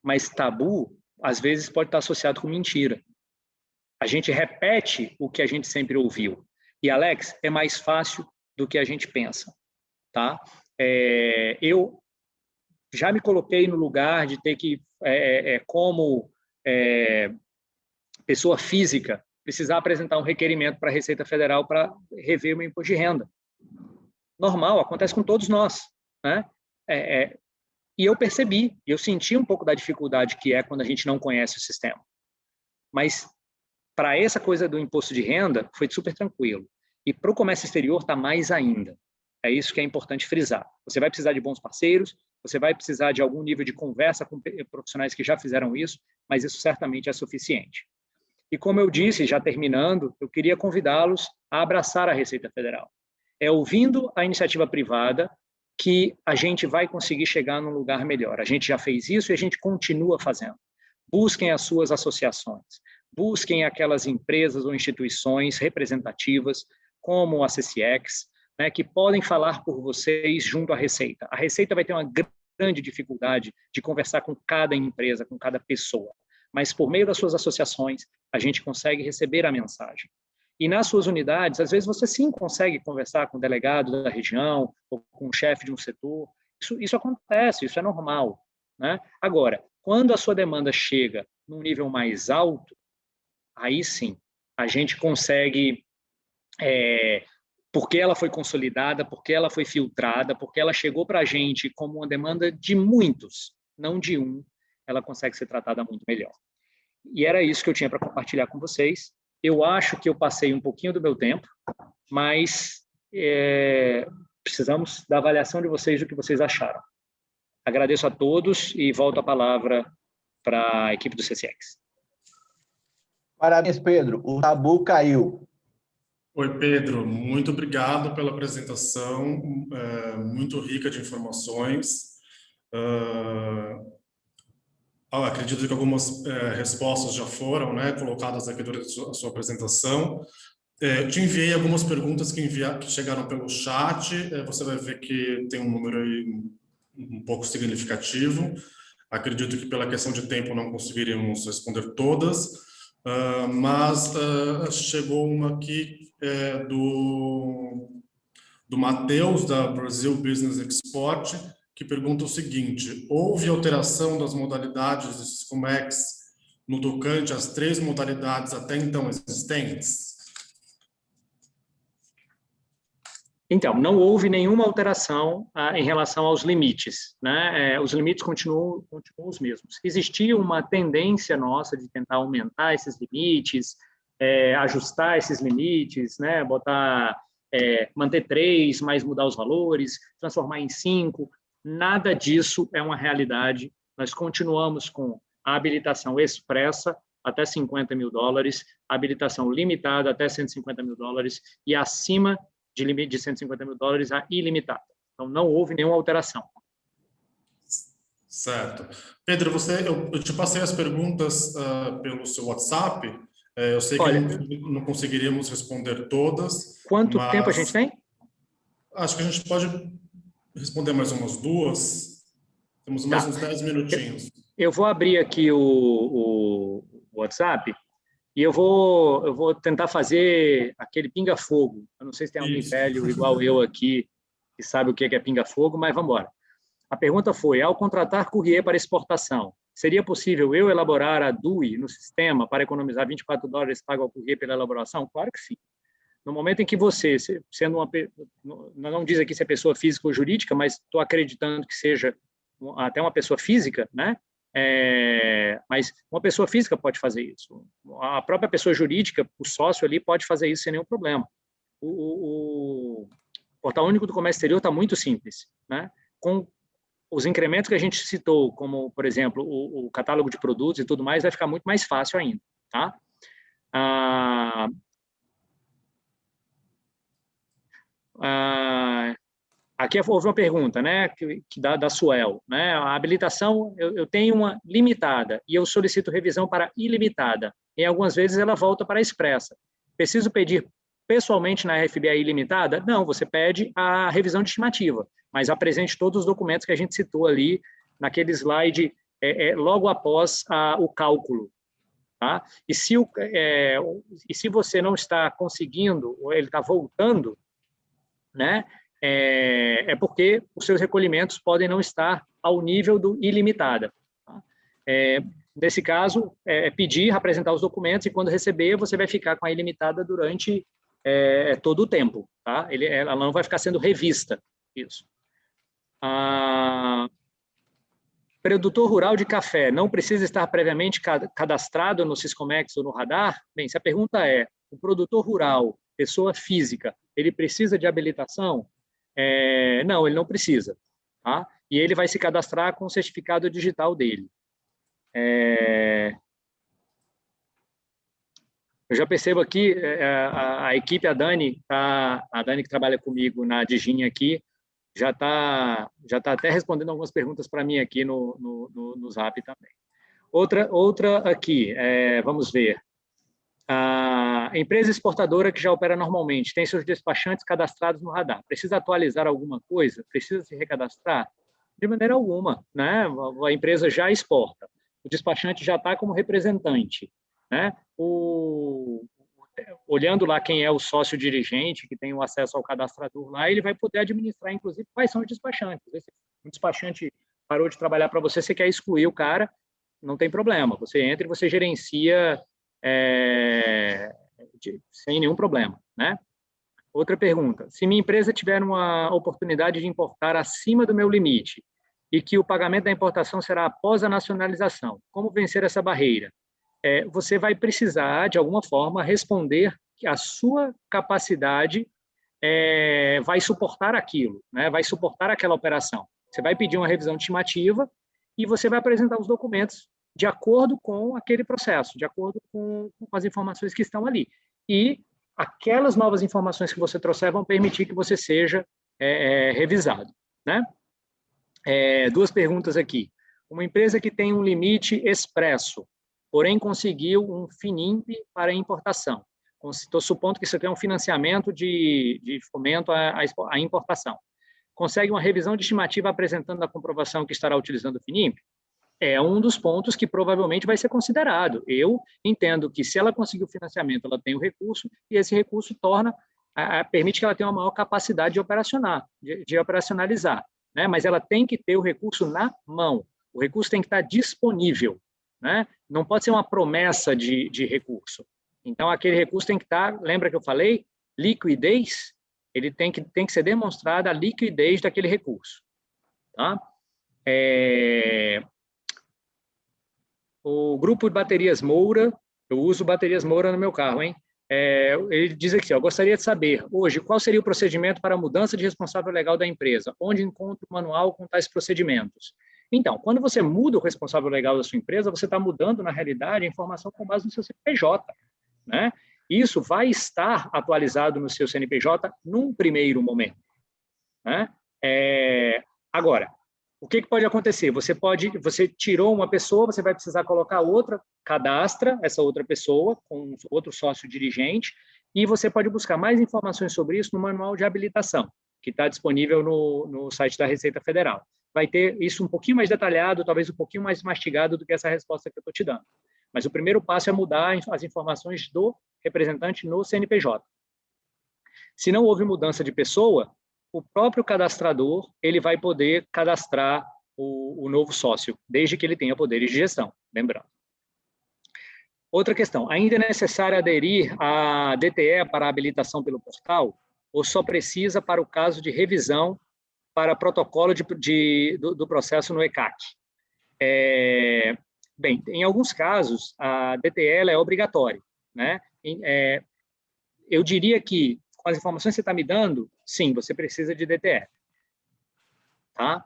Mas tabu, às vezes, pode estar associado com mentira. A gente repete o que a gente sempre ouviu. E, Alex, é mais fácil do que a gente pensa, tá? Eu já me coloquei no lugar de ter que, como pessoa física, precisar apresentar um requerimento para a Receita Federal para rever o meu imposto de renda. Normal, acontece com todos nós, né? E eu percebi, eu senti um pouco da dificuldade que é quando a gente não conhece o sistema. Mas, para essa coisa do imposto de renda, foi super tranquilo. E para o comércio exterior está mais ainda. É isso que é importante frisar. Você vai precisar de bons parceiros, você vai precisar de algum nível de conversa com profissionais que já fizeram isso, mas isso certamente é suficiente. E como eu disse, já terminando, eu queria convidá-los a abraçar a Receita Federal. É ouvindo a iniciativa privada que a gente vai conseguir chegar num lugar melhor. A gente já fez isso e a gente continua fazendo. Busquem as suas associações, busquem aquelas empresas ou instituições representativas, como a CCX, né, que podem falar por vocês junto à Receita. A Receita vai ter uma grande dificuldade de conversar com cada empresa, com cada pessoa, mas por meio das suas associações, a gente consegue receber a mensagem. E nas suas unidades, às vezes você sim consegue conversar com o delegado da região ou com o chefe de um setor. Isso acontece, isso é normal, né? Agora, quando a sua demanda chega num nível mais alto, aí sim, a gente consegue, porque ela foi consolidada, porque ela foi filtrada, porque ela chegou para a gente como uma demanda de muitos, não de um, ela consegue ser tratada muito melhor. E era isso que eu tinha para compartilhar com vocês. Eu acho que eu passei um pouquinho do meu tempo, mas precisamos da avaliação de vocês, do que vocês acharam. Agradeço a todos e volto a palavra para a equipe do CCX. Parabéns, Pedro. O tabu caiu. Oi, Pedro. Muito obrigado pela apresentação, muito rica de informações. Acredito que algumas respostas já foram, né, colocadas aqui durante a sua apresentação. Te enviei algumas perguntas que chegaram pelo chat. Você vai ver que tem um número aí um pouco significativo. Acredito que pela questão de tempo não conseguiríamos responder todas, mas chegou uma aqui do Matheus, da Brazil Business Export, que pergunta o seguinte: houve alteração das modalidades desses COMEX no tocante às 3 modalidades até então existentes? Então, não houve nenhuma alteração em relação aos limites, né? Os limites continuam os mesmos. Existia uma tendência nossa de tentar aumentar esses limites, ajustar esses limites, né? Manter 3, mas mudar os valores, transformar em 5. Nada disso é uma realidade. Nós continuamos com a habilitação expressa até $50 mil, a habilitação limitada até $150 mil e acima de limite de $150 mil a ilimitada. Então, não houve nenhuma alteração. Certo. Pedro, eu te passei as perguntas pelo seu WhatsApp. Eu sei que não conseguiríamos responder todas. Quanto tempo a gente tem? Acho que a gente pode responder mais umas 2. Temos mais uns 10 minutinhos. Eu vou abrir aqui o WhatsApp e eu vou tentar fazer aquele pinga-fogo. Eu não sei se tem alguém velho igual eu aqui que sabe o que é pinga-fogo, mas vamos embora. A pergunta foi: ao contratar courrier para exportação, seria possível eu elaborar a DUI no sistema para economizar $24 pago ao courrier pela elaboração? Claro que sim. No momento em que você, sendo não diz aqui se é pessoa física ou jurídica, mas estou acreditando que seja até uma pessoa física, né? Mas uma pessoa física pode fazer isso. A própria pessoa jurídica, o sócio ali, pode fazer isso sem nenhum problema. O Portal Único do Comércio Exterior está muito simples, né? Com os incrementos que a gente citou, como, por exemplo, o catálogo de produtos e tudo mais, vai ficar muito mais fácil ainda, tá? Aqui houve uma pergunta, né, que da Suel, né? A habilitação, eu tenho uma limitada e eu solicito revisão para ilimitada. E algumas vezes ela volta para expressa. Preciso pedir pessoalmente na RFBA ilimitada? Não, você pede a revisão de estimativa, mas apresente todos os documentos que a gente citou ali naquele slide logo após o cálculo. Tá? E se você não está conseguindo, ou ele está voltando, né? Porque os seus recolhimentos podem não estar ao nível do ilimitada. Tá? Nesse caso, pedir, apresentar os documentos, e quando receber, você vai ficar com a ilimitada durante todo o tempo. Tá? Ela não vai ficar sendo revista. Isso. Produtor rural de café não precisa estar previamente cadastrado no Siscomex ou no radar? Bem, se a pergunta é: o produtor rural, pessoa física, ele precisa de habilitação? Não, ele não precisa. Tá? E ele vai se cadastrar com o certificado digital dele. Eu já percebo aqui, a equipe, a Dani que trabalha comigo na Digin aqui, já tá até respondendo algumas perguntas para mim aqui no Zap também. Outra aqui, vamos ver. A empresa exportadora que já opera normalmente, tem seus despachantes cadastrados no radar. Precisa atualizar alguma coisa? Precisa se recadastrar? De maneira alguma, né? A empresa já exporta. O despachante já está como representante, né? O olhando lá quem é o sócio dirigente, que tem o acesso ao cadastrador lá, ele vai poder administrar, inclusive, quais são os despachantes. Se um despachante parou de trabalhar para você, você quer excluir o cara, não tem problema. Você entra e você gerencia sem nenhum problema, né? Outra pergunta. Se minha empresa tiver uma oportunidade de importar acima do meu limite e que o pagamento da importação será após a nacionalização, como vencer essa barreira? Você vai precisar, de alguma forma, responder que a sua capacidade vai suportar aquilo, né? Vai suportar aquela operação. Você vai pedir uma revisão de estimativa e você vai apresentar os documentos de acordo com aquele processo, de acordo com as informações que estão ali. E aquelas novas informações que você trouxer vão permitir que você seja revisado, né? Duas perguntas aqui. Uma empresa que tem um limite expresso, porém conseguiu um FINIMP para importação. Estou supondo que isso aqui é um financiamento de fomento à importação. Consegue uma revisão de estimativa apresentando a comprovação que estará utilizando o FINIMP? É um dos pontos que provavelmente vai ser considerado. Eu entendo que se ela conseguir o financiamento, ela tem o recurso, e esse recurso permite que ela tenha uma maior capacidade de operacionalizar, né? Mas ela tem que ter o recurso na mão. O recurso tem que estar disponível, né? Não pode ser uma promessa de recurso. Então, aquele recurso tem que estar, lembra que eu falei? Liquidez, ele tem que ser demonstrada a liquidez daquele recurso, tá? O grupo de baterias Moura, eu uso baterias Moura no meu carro, hein? Ele diz aqui, ó, gostaria de saber, hoje, qual seria o procedimento para a mudança de responsável legal da empresa? Onde encontro o manual com tais procedimentos? Então, quando você muda o responsável legal da sua empresa, você está mudando, na realidade, a informação com base no seu CNPJ, né? Isso vai estar atualizado no seu CNPJ num primeiro momento, né? Agora, o que pode acontecer? Você tirou uma pessoa, você vai precisar colocar outra, cadastra essa outra pessoa com outro sócio dirigente, e você pode buscar mais informações sobre isso no manual de habilitação, que está disponível no site da Receita Federal. Vai ter isso um pouquinho mais detalhado, talvez um pouquinho mais mastigado do que essa resposta que eu estou te dando. Mas o primeiro passo é mudar as informações do representante no CNPJ. Se não houve mudança de pessoa, o próprio cadastrador ele vai poder cadastrar o novo sócio, desde que ele tenha poderes de gestão, lembrando. Outra questão, ainda é necessário aderir à DTE para a habilitação pelo portal, ou só precisa para o caso de revisão para protocolo do processo no ECAC? Bem, em alguns casos, a DTE é obrigatória, né? Eu diria que, com as informações que você está me dando, sim, você precisa de DTE. Tá?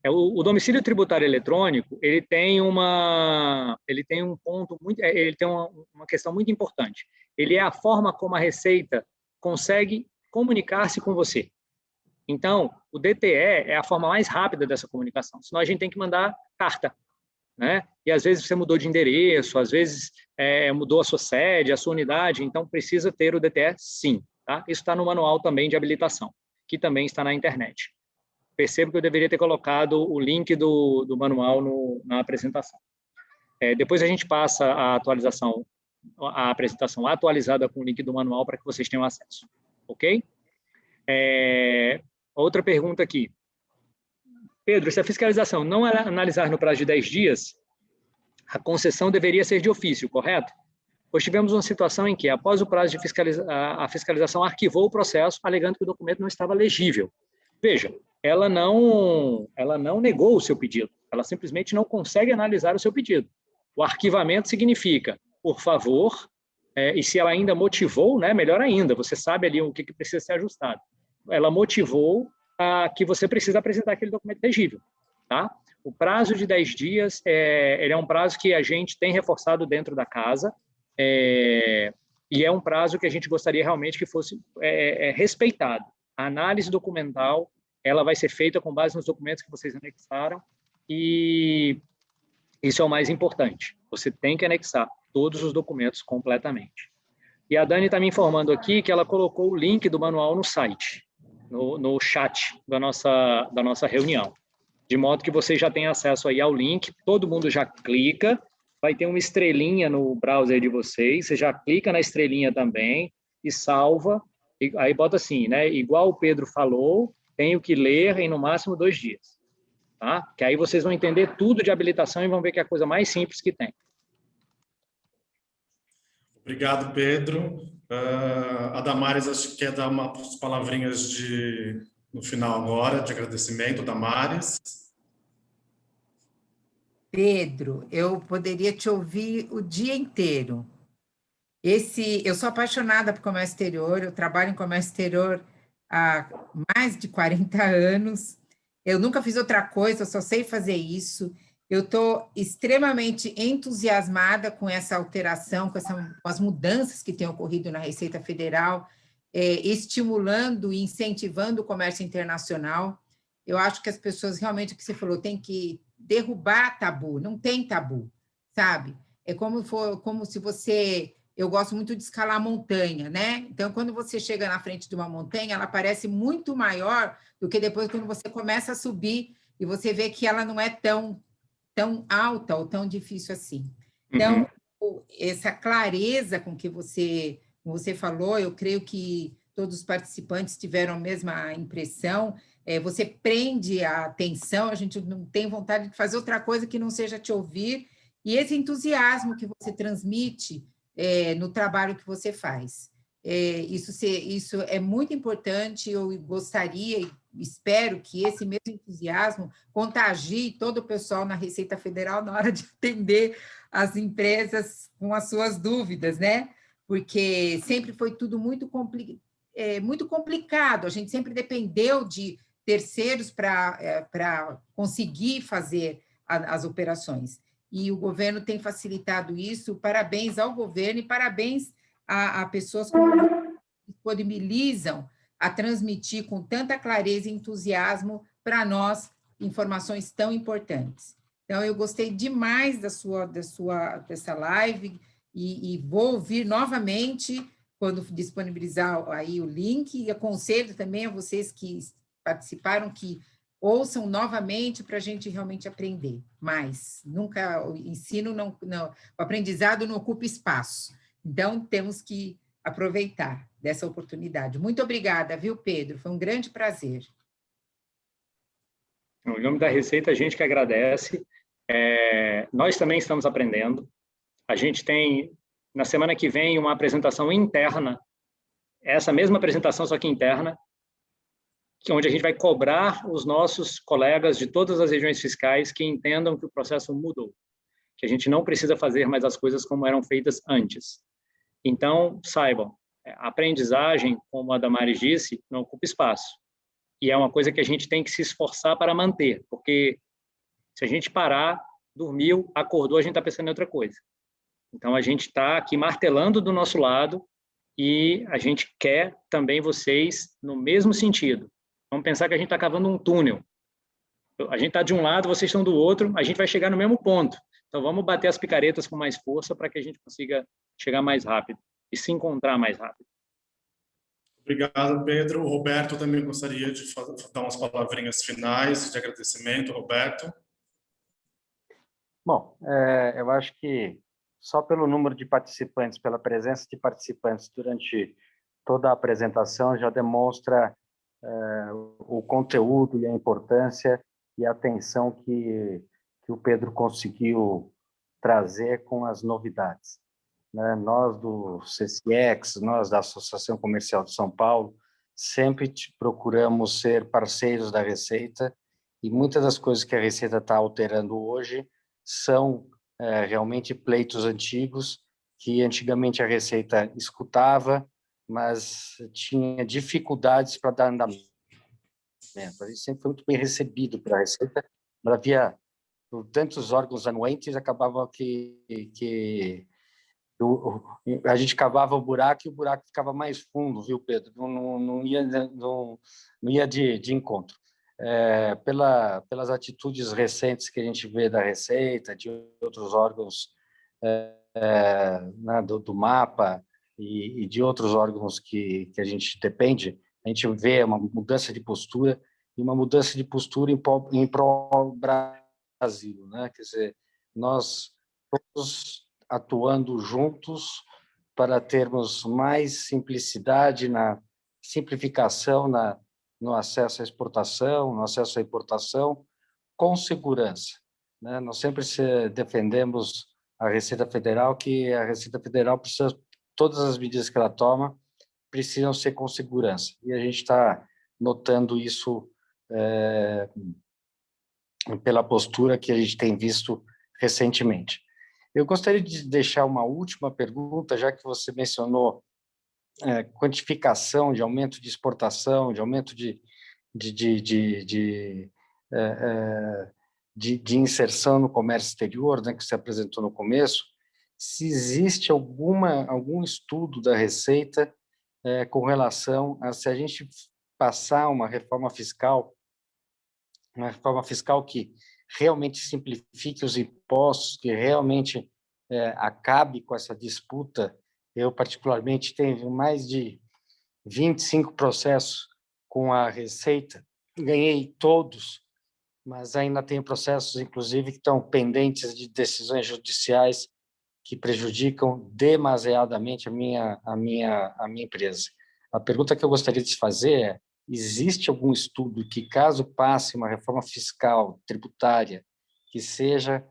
O domicílio tributário eletrônico, ele tem uma questão muito importante. Ele é a forma como a Receita consegue comunicar-se com você. Então, o DTE é a forma mais rápida dessa comunicação, senão a gente tem que mandar carta, né? E às vezes você mudou de endereço, às vezes mudou a sua sede, a sua unidade, então precisa ter o DTE, sim. Tá? Isso está no manual também de habilitação, que também está na internet. Percebo que eu deveria ter colocado o link do manual na apresentação. Depois a gente passa a apresentação atualizada com o link do manual para que vocês tenham acesso. Ok? Outra pergunta aqui. Pedro, se a fiscalização não analisar no prazo de 10 dias, a concessão deveria ser de ofício, correto? Pois tivemos uma situação em que, após o prazo de a fiscalização arquivou o processo, alegando que o documento não estava legível. Veja, ela não negou o seu pedido, ela simplesmente não consegue analisar o seu pedido. O arquivamento significa, por favor, e se ela ainda motivou, né, melhor ainda, você sabe ali o que precisa ser ajustado. Ela motivou que você precisa apresentar aquele documento legível. Tá? O prazo de 10 dias ele é um prazo que a gente tem reforçado dentro da casa, e é um prazo que a gente gostaria realmente que fosse respeitado. A análise documental ela vai ser feita com base nos documentos que vocês anexaram, e isso é o mais importante. Você tem que anexar todos os documentos completamente. E a Dani está me informando aqui que ela colocou o link do manual no site, no chat da nossa reunião, de modo que você já tem acesso aí ao link, todo mundo já clica vai ter uma estrelinha no browser de vocês, você já clica na estrelinha também e salva, e aí bota assim, né? Igual o Pedro falou, tenho que ler em no máximo 2 dias, tá? Que aí vocês vão entender tudo de habilitação e vão ver que é a coisa mais simples que tem. Obrigado, Pedro. A Damares, acho que quer dar umas palavrinhas no final agora, de agradecimento, Damares. Pedro, eu poderia te ouvir o dia inteiro. Eu sou apaixonada por comércio exterior, eu trabalho em comércio exterior há mais de 40 anos. Eu nunca fiz outra coisa, eu só sei fazer isso. Eu estou extremamente entusiasmada com essa alteração, com as mudanças que têm ocorrido na Receita Federal, estimulando e incentivando o comércio internacional. Eu acho que as pessoas realmente, o que você falou, tem que derrubar tabu, não tem tabu, sabe? É como se você... Eu gosto muito de escalar montanha, né? Então, quando você chega na frente de uma montanha, ela parece muito maior do que depois quando você começa a subir e você vê que ela não é tão alta ou tão difícil assim. Então, essa clareza com que você falou, eu creio que todos os participantes tiveram a mesma impressão. Você prende a atenção, a gente não tem vontade de fazer outra coisa que não seja te ouvir, e esse entusiasmo que você transmite no trabalho que você faz. Isso é muito importante, eu gostaria e espero que esse mesmo entusiasmo contagie todo o pessoal na Receita Federal na hora de atender as empresas com as suas dúvidas, né? Porque sempre foi tudo muito complicado, a gente sempre dependeu de terceiros para conseguir fazer as operações. E o governo tem facilitado isso. Parabéns ao governo e parabéns a pessoas que disponibilizam a transmitir com tanta clareza e entusiasmo para nós informações tão importantes. Então, eu gostei demais dessa live e vou ouvir novamente quando disponibilizar aí o link, e aconselho também a vocês que participaram que ouçam novamente para a gente realmente aprender mais. Nunca, o ensino o aprendizado não ocupa espaço. Então, temos que aproveitar dessa oportunidade. Muito obrigada, viu, Pedro? Foi um grande prazer. Em nome da Receita, a gente que agradece. Nós também estamos aprendendo. A gente tem, na semana que vem, uma apresentação interna, essa mesma apresentação, só que interna, onde a gente vai cobrar os nossos colegas de todas as regiões fiscais que entendam que o processo mudou, que a gente não precisa fazer mais as coisas como eram feitas antes. Então, saibam, a aprendizagem, como a Damares disse, não ocupa espaço. E é uma coisa que a gente tem que se esforçar para manter, porque se a gente parar, dormiu, acordou, a gente está pensando em outra coisa. Então, a gente está aqui martelando do nosso lado e a gente quer também vocês no mesmo sentido. Vamos pensar que a gente está cavando um túnel. A gente está de um lado, vocês estão do outro, a gente vai chegar no mesmo ponto. Então, vamos bater as picaretas com mais força para que a gente consiga chegar mais rápido e se encontrar mais rápido. Obrigado, Pedro. O Roberto também gostaria de dar umas palavrinhas finais de agradecimento. Roberto. Bom, eu acho que só pelo número de participantes, pela presença de participantes durante toda a apresentação, já demonstra o conteúdo e a importância e a atenção que o Pedro conseguiu trazer com as novidades. Nós do CCX, nós da Associação Comercial de São Paulo, sempre procuramos ser parceiros da Receita, e muitas das coisas que a Receita está alterando hoje são realmente pleitos antigos, que antigamente a Receita escutava, mas tinha dificuldades para dar andamento. A gente sempre foi muito bem recebido pela Receita, mas havia tantos órgãos anuentes, acabava que a gente cavava o buraco e o buraco ficava mais fundo, viu, Pedro? Não ia de encontro. Pelas atitudes recentes que a gente vê da Receita, de outros órgãos do MAPA e de outros órgãos que a gente depende, a gente vê uma mudança de postura, e uma mudança de postura em prol Brasil, né? Quer dizer, nós todos atuando juntos para termos mais simplicidade na simplificação no acesso à exportação, no acesso à importação, com segurança, né? Nós sempre defendemos a Receita Federal, que a Receita Federal precisa, todas as medidas que ela toma precisam ser com segurança. E a gente está notando isso pela postura que a gente tem visto recentemente. Eu gostaria de deixar uma última pergunta, já que você mencionou quantificação de aumento de exportação, de aumento de inserção no comércio exterior, né, que você apresentou no começo, se existe algum estudo da Receita com relação a se a gente passar uma reforma fiscal que realmente simplifique os impostos, que realmente acabe com essa disputa. Eu, particularmente, tenho mais de 25 processos com a Receita, ganhei todos, mas ainda tenho processos, inclusive, que estão pendentes de decisões judiciais que prejudicam demasiadamente a minha empresa. A pergunta que eu gostaria de fazer é: existe algum estudo que, caso passe uma reforma fiscal, tributária, que seja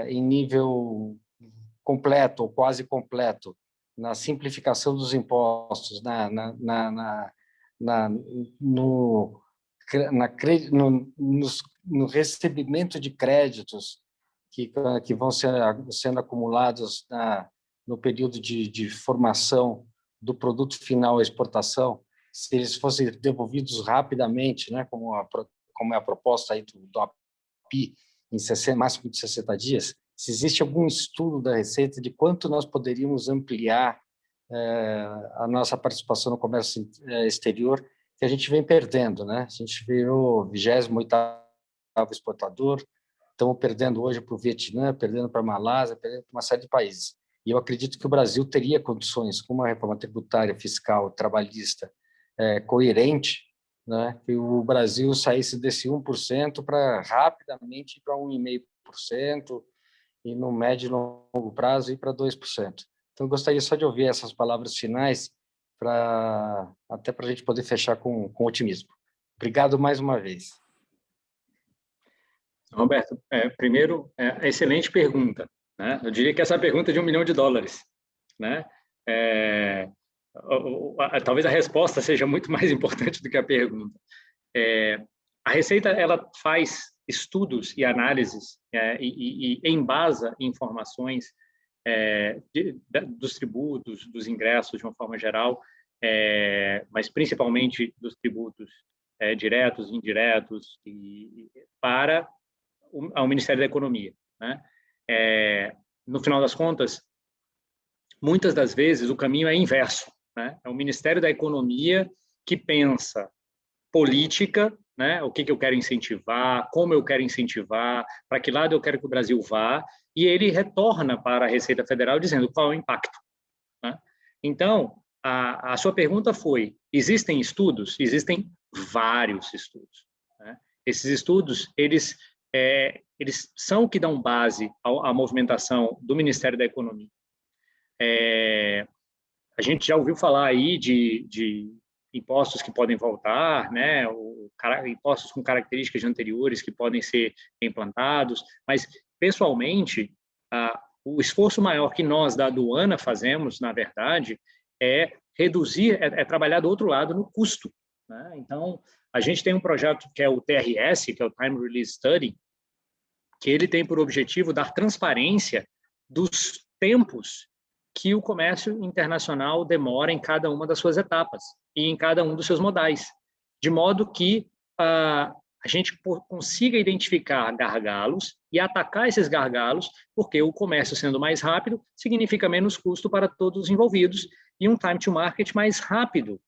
em nível completo ou quase completo, na simplificação dos impostos, no recebimento de créditos que vão sendo acumulados no período de formação do produto final à exportação, se eles fossem devolvidos rapidamente, né, como é a proposta aí do API, em máximo de 60 dias, se existe algum estudo da Receita de quanto nós poderíamos ampliar a nossa participação no comércio exterior, que a gente vem perdendo, né? A gente virou 28º exportador, estamos perdendo hoje para o Vietnã, perdendo para a Malásia, perdendo para uma série de países. E eu acredito que o Brasil teria condições, com uma reforma tributária, fiscal, trabalhista coerente, né, que o Brasil saísse desse 1% para rapidamente ir para 1,5%, e no médio e longo prazo ir para 2%. Então, eu gostaria só de ouvir essas palavras finais, até para a gente poder fechar com otimismo. Obrigado mais uma vez. Roberto, primeiro, excelente pergunta, né? Eu diria que essa pergunta é de $1 milhão, né? Talvez a resposta seja muito mais importante do que a pergunta. A Receita, ela faz estudos e análises e embasa informações dos tributos, dos ingressos de uma forma geral, mas principalmente dos tributos diretos, indiretos, para ao Ministério da Economia, né? No final das contas, muitas das vezes o caminho é inverso, né? É o Ministério da Economia que pensa política, né? O que eu quero incentivar, como eu quero incentivar, para que lado eu quero que o Brasil vá, e ele retorna para a Receita Federal dizendo qual é o impacto, né? Então, a sua pergunta foi: existem estudos? Existem vários estudos, né? Esses estudos, eles são o que dão base à movimentação do Ministério da Economia. A gente já ouviu falar aí de impostos que podem voltar, né? Impostos com características anteriores que podem ser implantados, mas, pessoalmente, o esforço maior que nós da aduana fazemos, na verdade, é reduzir, trabalhar do outro lado no custo, né? Então, a gente tem um projeto que é o TRS, que é o Time Release Study, que ele tem por objetivo dar transparência dos tempos que o comércio internacional demora em cada uma das suas etapas e em cada um dos seus modais, de modo que a gente consiga identificar gargalos e atacar esses gargalos, porque o comércio sendo mais rápido significa menos custo para todos os envolvidos e um time to market mais rápido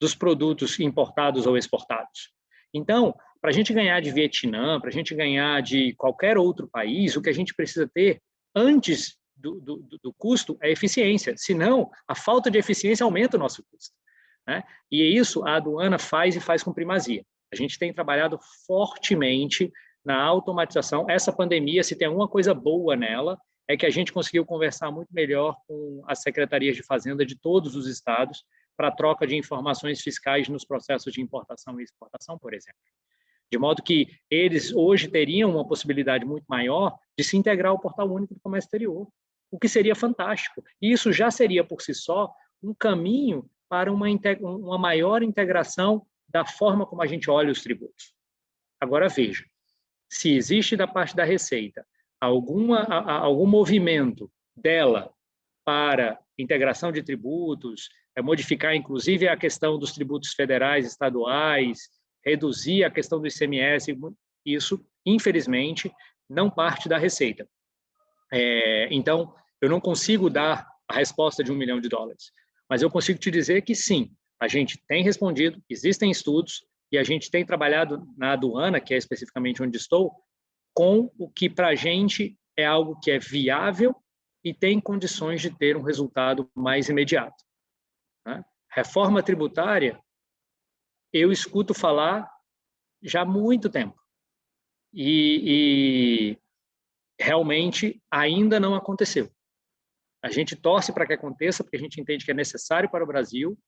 dos produtos importados ou exportados. Então, para a gente ganhar de Vietnã, para a gente ganhar de qualquer outro país, o que a gente precisa ter antes do custo é eficiência, senão a falta de eficiência aumenta o nosso custo, né? E isso a aduana faz e faz com primazia. A gente tem trabalhado fortemente na automatização. Essa pandemia, se tem alguma coisa boa nela, é que a gente conseguiu conversar muito melhor com as secretarias de Fazenda de todos os estados para a troca de informações fiscais nos processos de importação e exportação, por exemplo. De modo que eles hoje teriam uma possibilidade muito maior de se integrar ao Portal Único do Comércio Exterior, o que seria fantástico. E isso já seria, por si só, um caminho para uma maior integração da forma como a gente olha os tributos. Agora, veja, se existe da parte da Receita algum movimento dela para integração de tributos, modificar, inclusive, a questão dos tributos federais, estaduais, reduzir a questão do ICMS, isso, infelizmente, não parte da Receita. Então, eu não consigo dar a resposta de $1 milhão, mas eu consigo te dizer que sim, a gente tem respondido, existem estudos, e a gente tem trabalhado na aduana, que é especificamente onde estou, com o que para a gente é algo que é viável e tem condições de ter um resultado mais imediato. Né? Reforma tributária, eu escuto falar já há muito tempo. E realmente ainda não aconteceu. A gente torce para que aconteça, porque a gente entende que é necessário para o Brasil,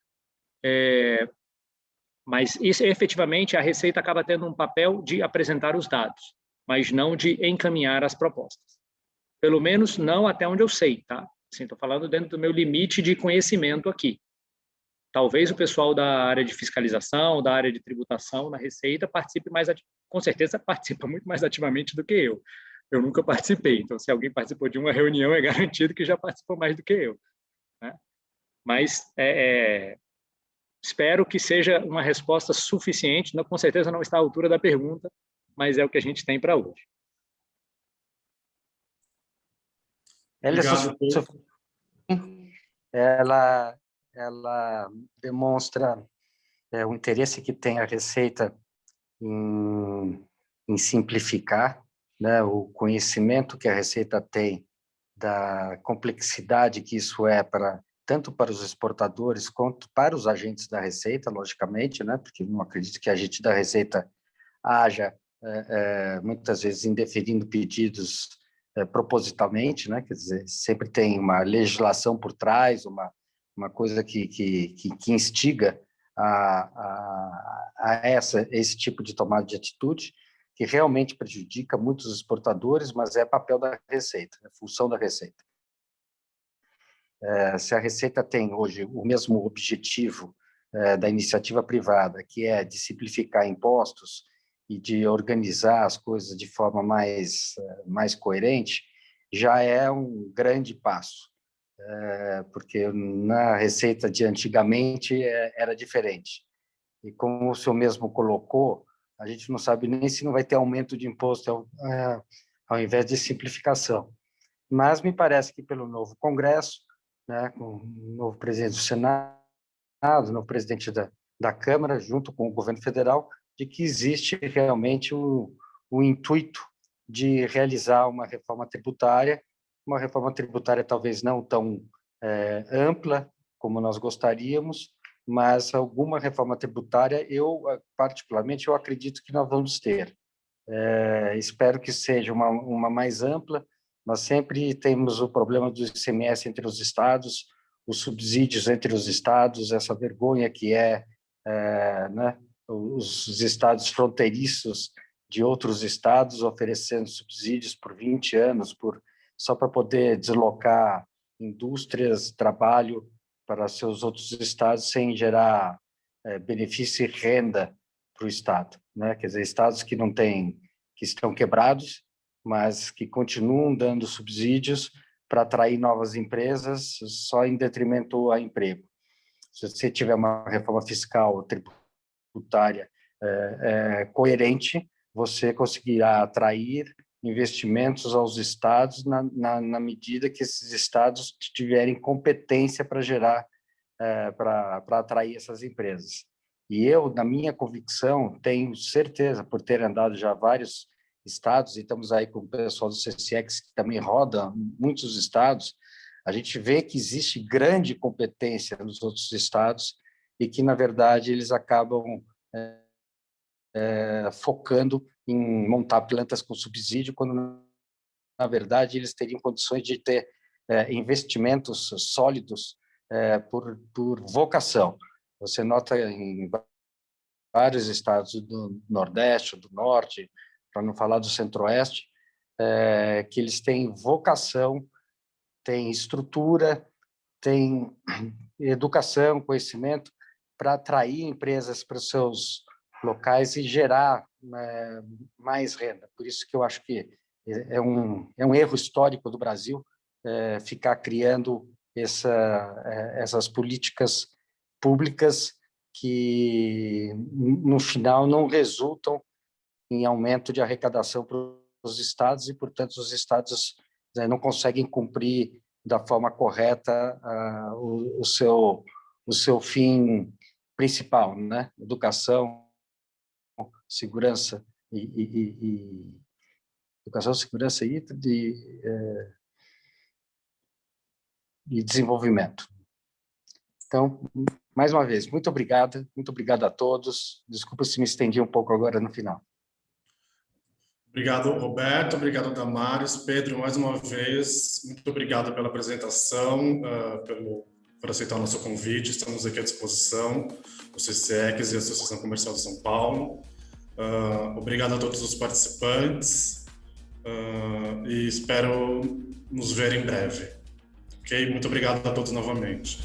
mas isso, efetivamente, a Receita acaba tendo um papel de apresentar os dados, mas não de encaminhar as propostas. Pelo menos não até onde eu sei, tá? Estou falando dentro do meu limite de conhecimento aqui. Talvez o pessoal da área de fiscalização, da área de tributação na Receita participe mais, com certeza participa muito mais ativamente do que eu. Eu nunca participei, então se alguém participou de uma reunião, é garantido que já participou mais do que eu. Né? Mas espero que seja uma resposta suficiente, não, com certeza não está à altura da pergunta, mas é o que a gente tem para hoje. Obrigado, ela demonstra o interesse que tem a Receita em simplificar, né, o conhecimento que a Receita tem da complexidade que isso é tanto para os exportadores quanto para os agentes da Receita, logicamente, né, porque não acredito que a agente da Receita haja muitas vezes indeferindo pedidos propositalmente, né, quer dizer, sempre tem uma legislação por trás, uma coisa que instiga a esse tipo de tomada de atitude, que realmente prejudica muitos exportadores, mas é papel da Receita, é função da Receita. Se a Receita tem hoje o mesmo objetivo da iniciativa privada, que é de simplificar impostos e de organizar as coisas de forma mais coerente, já é um grande passo, porque na Receita de antigamente era diferente. E como o senhor mesmo colocou, a gente não sabe nem se não vai ter aumento de imposto ao invés de simplificação. Mas me parece que pelo novo Congresso, né, com o novo presidente do Senado, o novo presidente da Câmara, junto com o governo federal, de que existe realmente o intuito de realizar uma reforma tributária talvez não tão ampla como nós gostaríamos, mas alguma reforma tributária, particularmente, eu acredito que nós vamos ter. Espero que seja uma mais ampla. Nós sempre temos o problema do ICMS entre os estados, os subsídios entre os estados, essa vergonha que né, os estados fronteiriços de outros estados oferecendo subsídios por 20 anos, só para poder deslocar indústrias, trabalho para seus outros estados sem gerar benefício e renda para o estado, né? Quer dizer, estados que estão quebrados, mas que continuam dando subsídios para atrair novas empresas só em detrimento a emprego. Se você tiver uma reforma fiscal tributária coerente, você conseguirá atrair investimentos aos estados na medida que esses estados tiverem competência para gerar, para atrair essas empresas. E eu, na minha convicção, tenho certeza, por ter andado já vários estados, e estamos aí com o pessoal do CCX, que também roda muitos estados, a gente vê que existe grande competência nos outros estados e que, na verdade, eles acabam focando em montar plantas com subsídio, quando na verdade, eles teriam condições de ter investimentos sólidos por vocação. Você nota em vários estados do Nordeste, do Norte, para não falar do Centro-Oeste, que eles têm vocação, têm estrutura, têm educação, conhecimento para atrair empresas para os seus locais e gerar mais renda. Por isso que eu acho que é um erro histórico do Brasil ficar criando essas políticas públicas que, no final, não resultam em aumento de arrecadação para os estados e, portanto, os estados não conseguem cumprir da forma correta o seu fim principal, né? Educação, segurança educação, segurança e desenvolvimento. Então, mais uma vez, muito obrigado a todos. Desculpa se me estendi um pouco agora no final. Obrigado, Roberto. Obrigado, Damares. Pedro, mais uma vez, muito obrigado pela apresentação, por aceitar o nosso convite. Estamos aqui à disposição, o CCEX e a Associação Comercial de São Paulo. Obrigado a todos os participantes e espero nos ver em breve. Ok? Muito obrigado a todos novamente.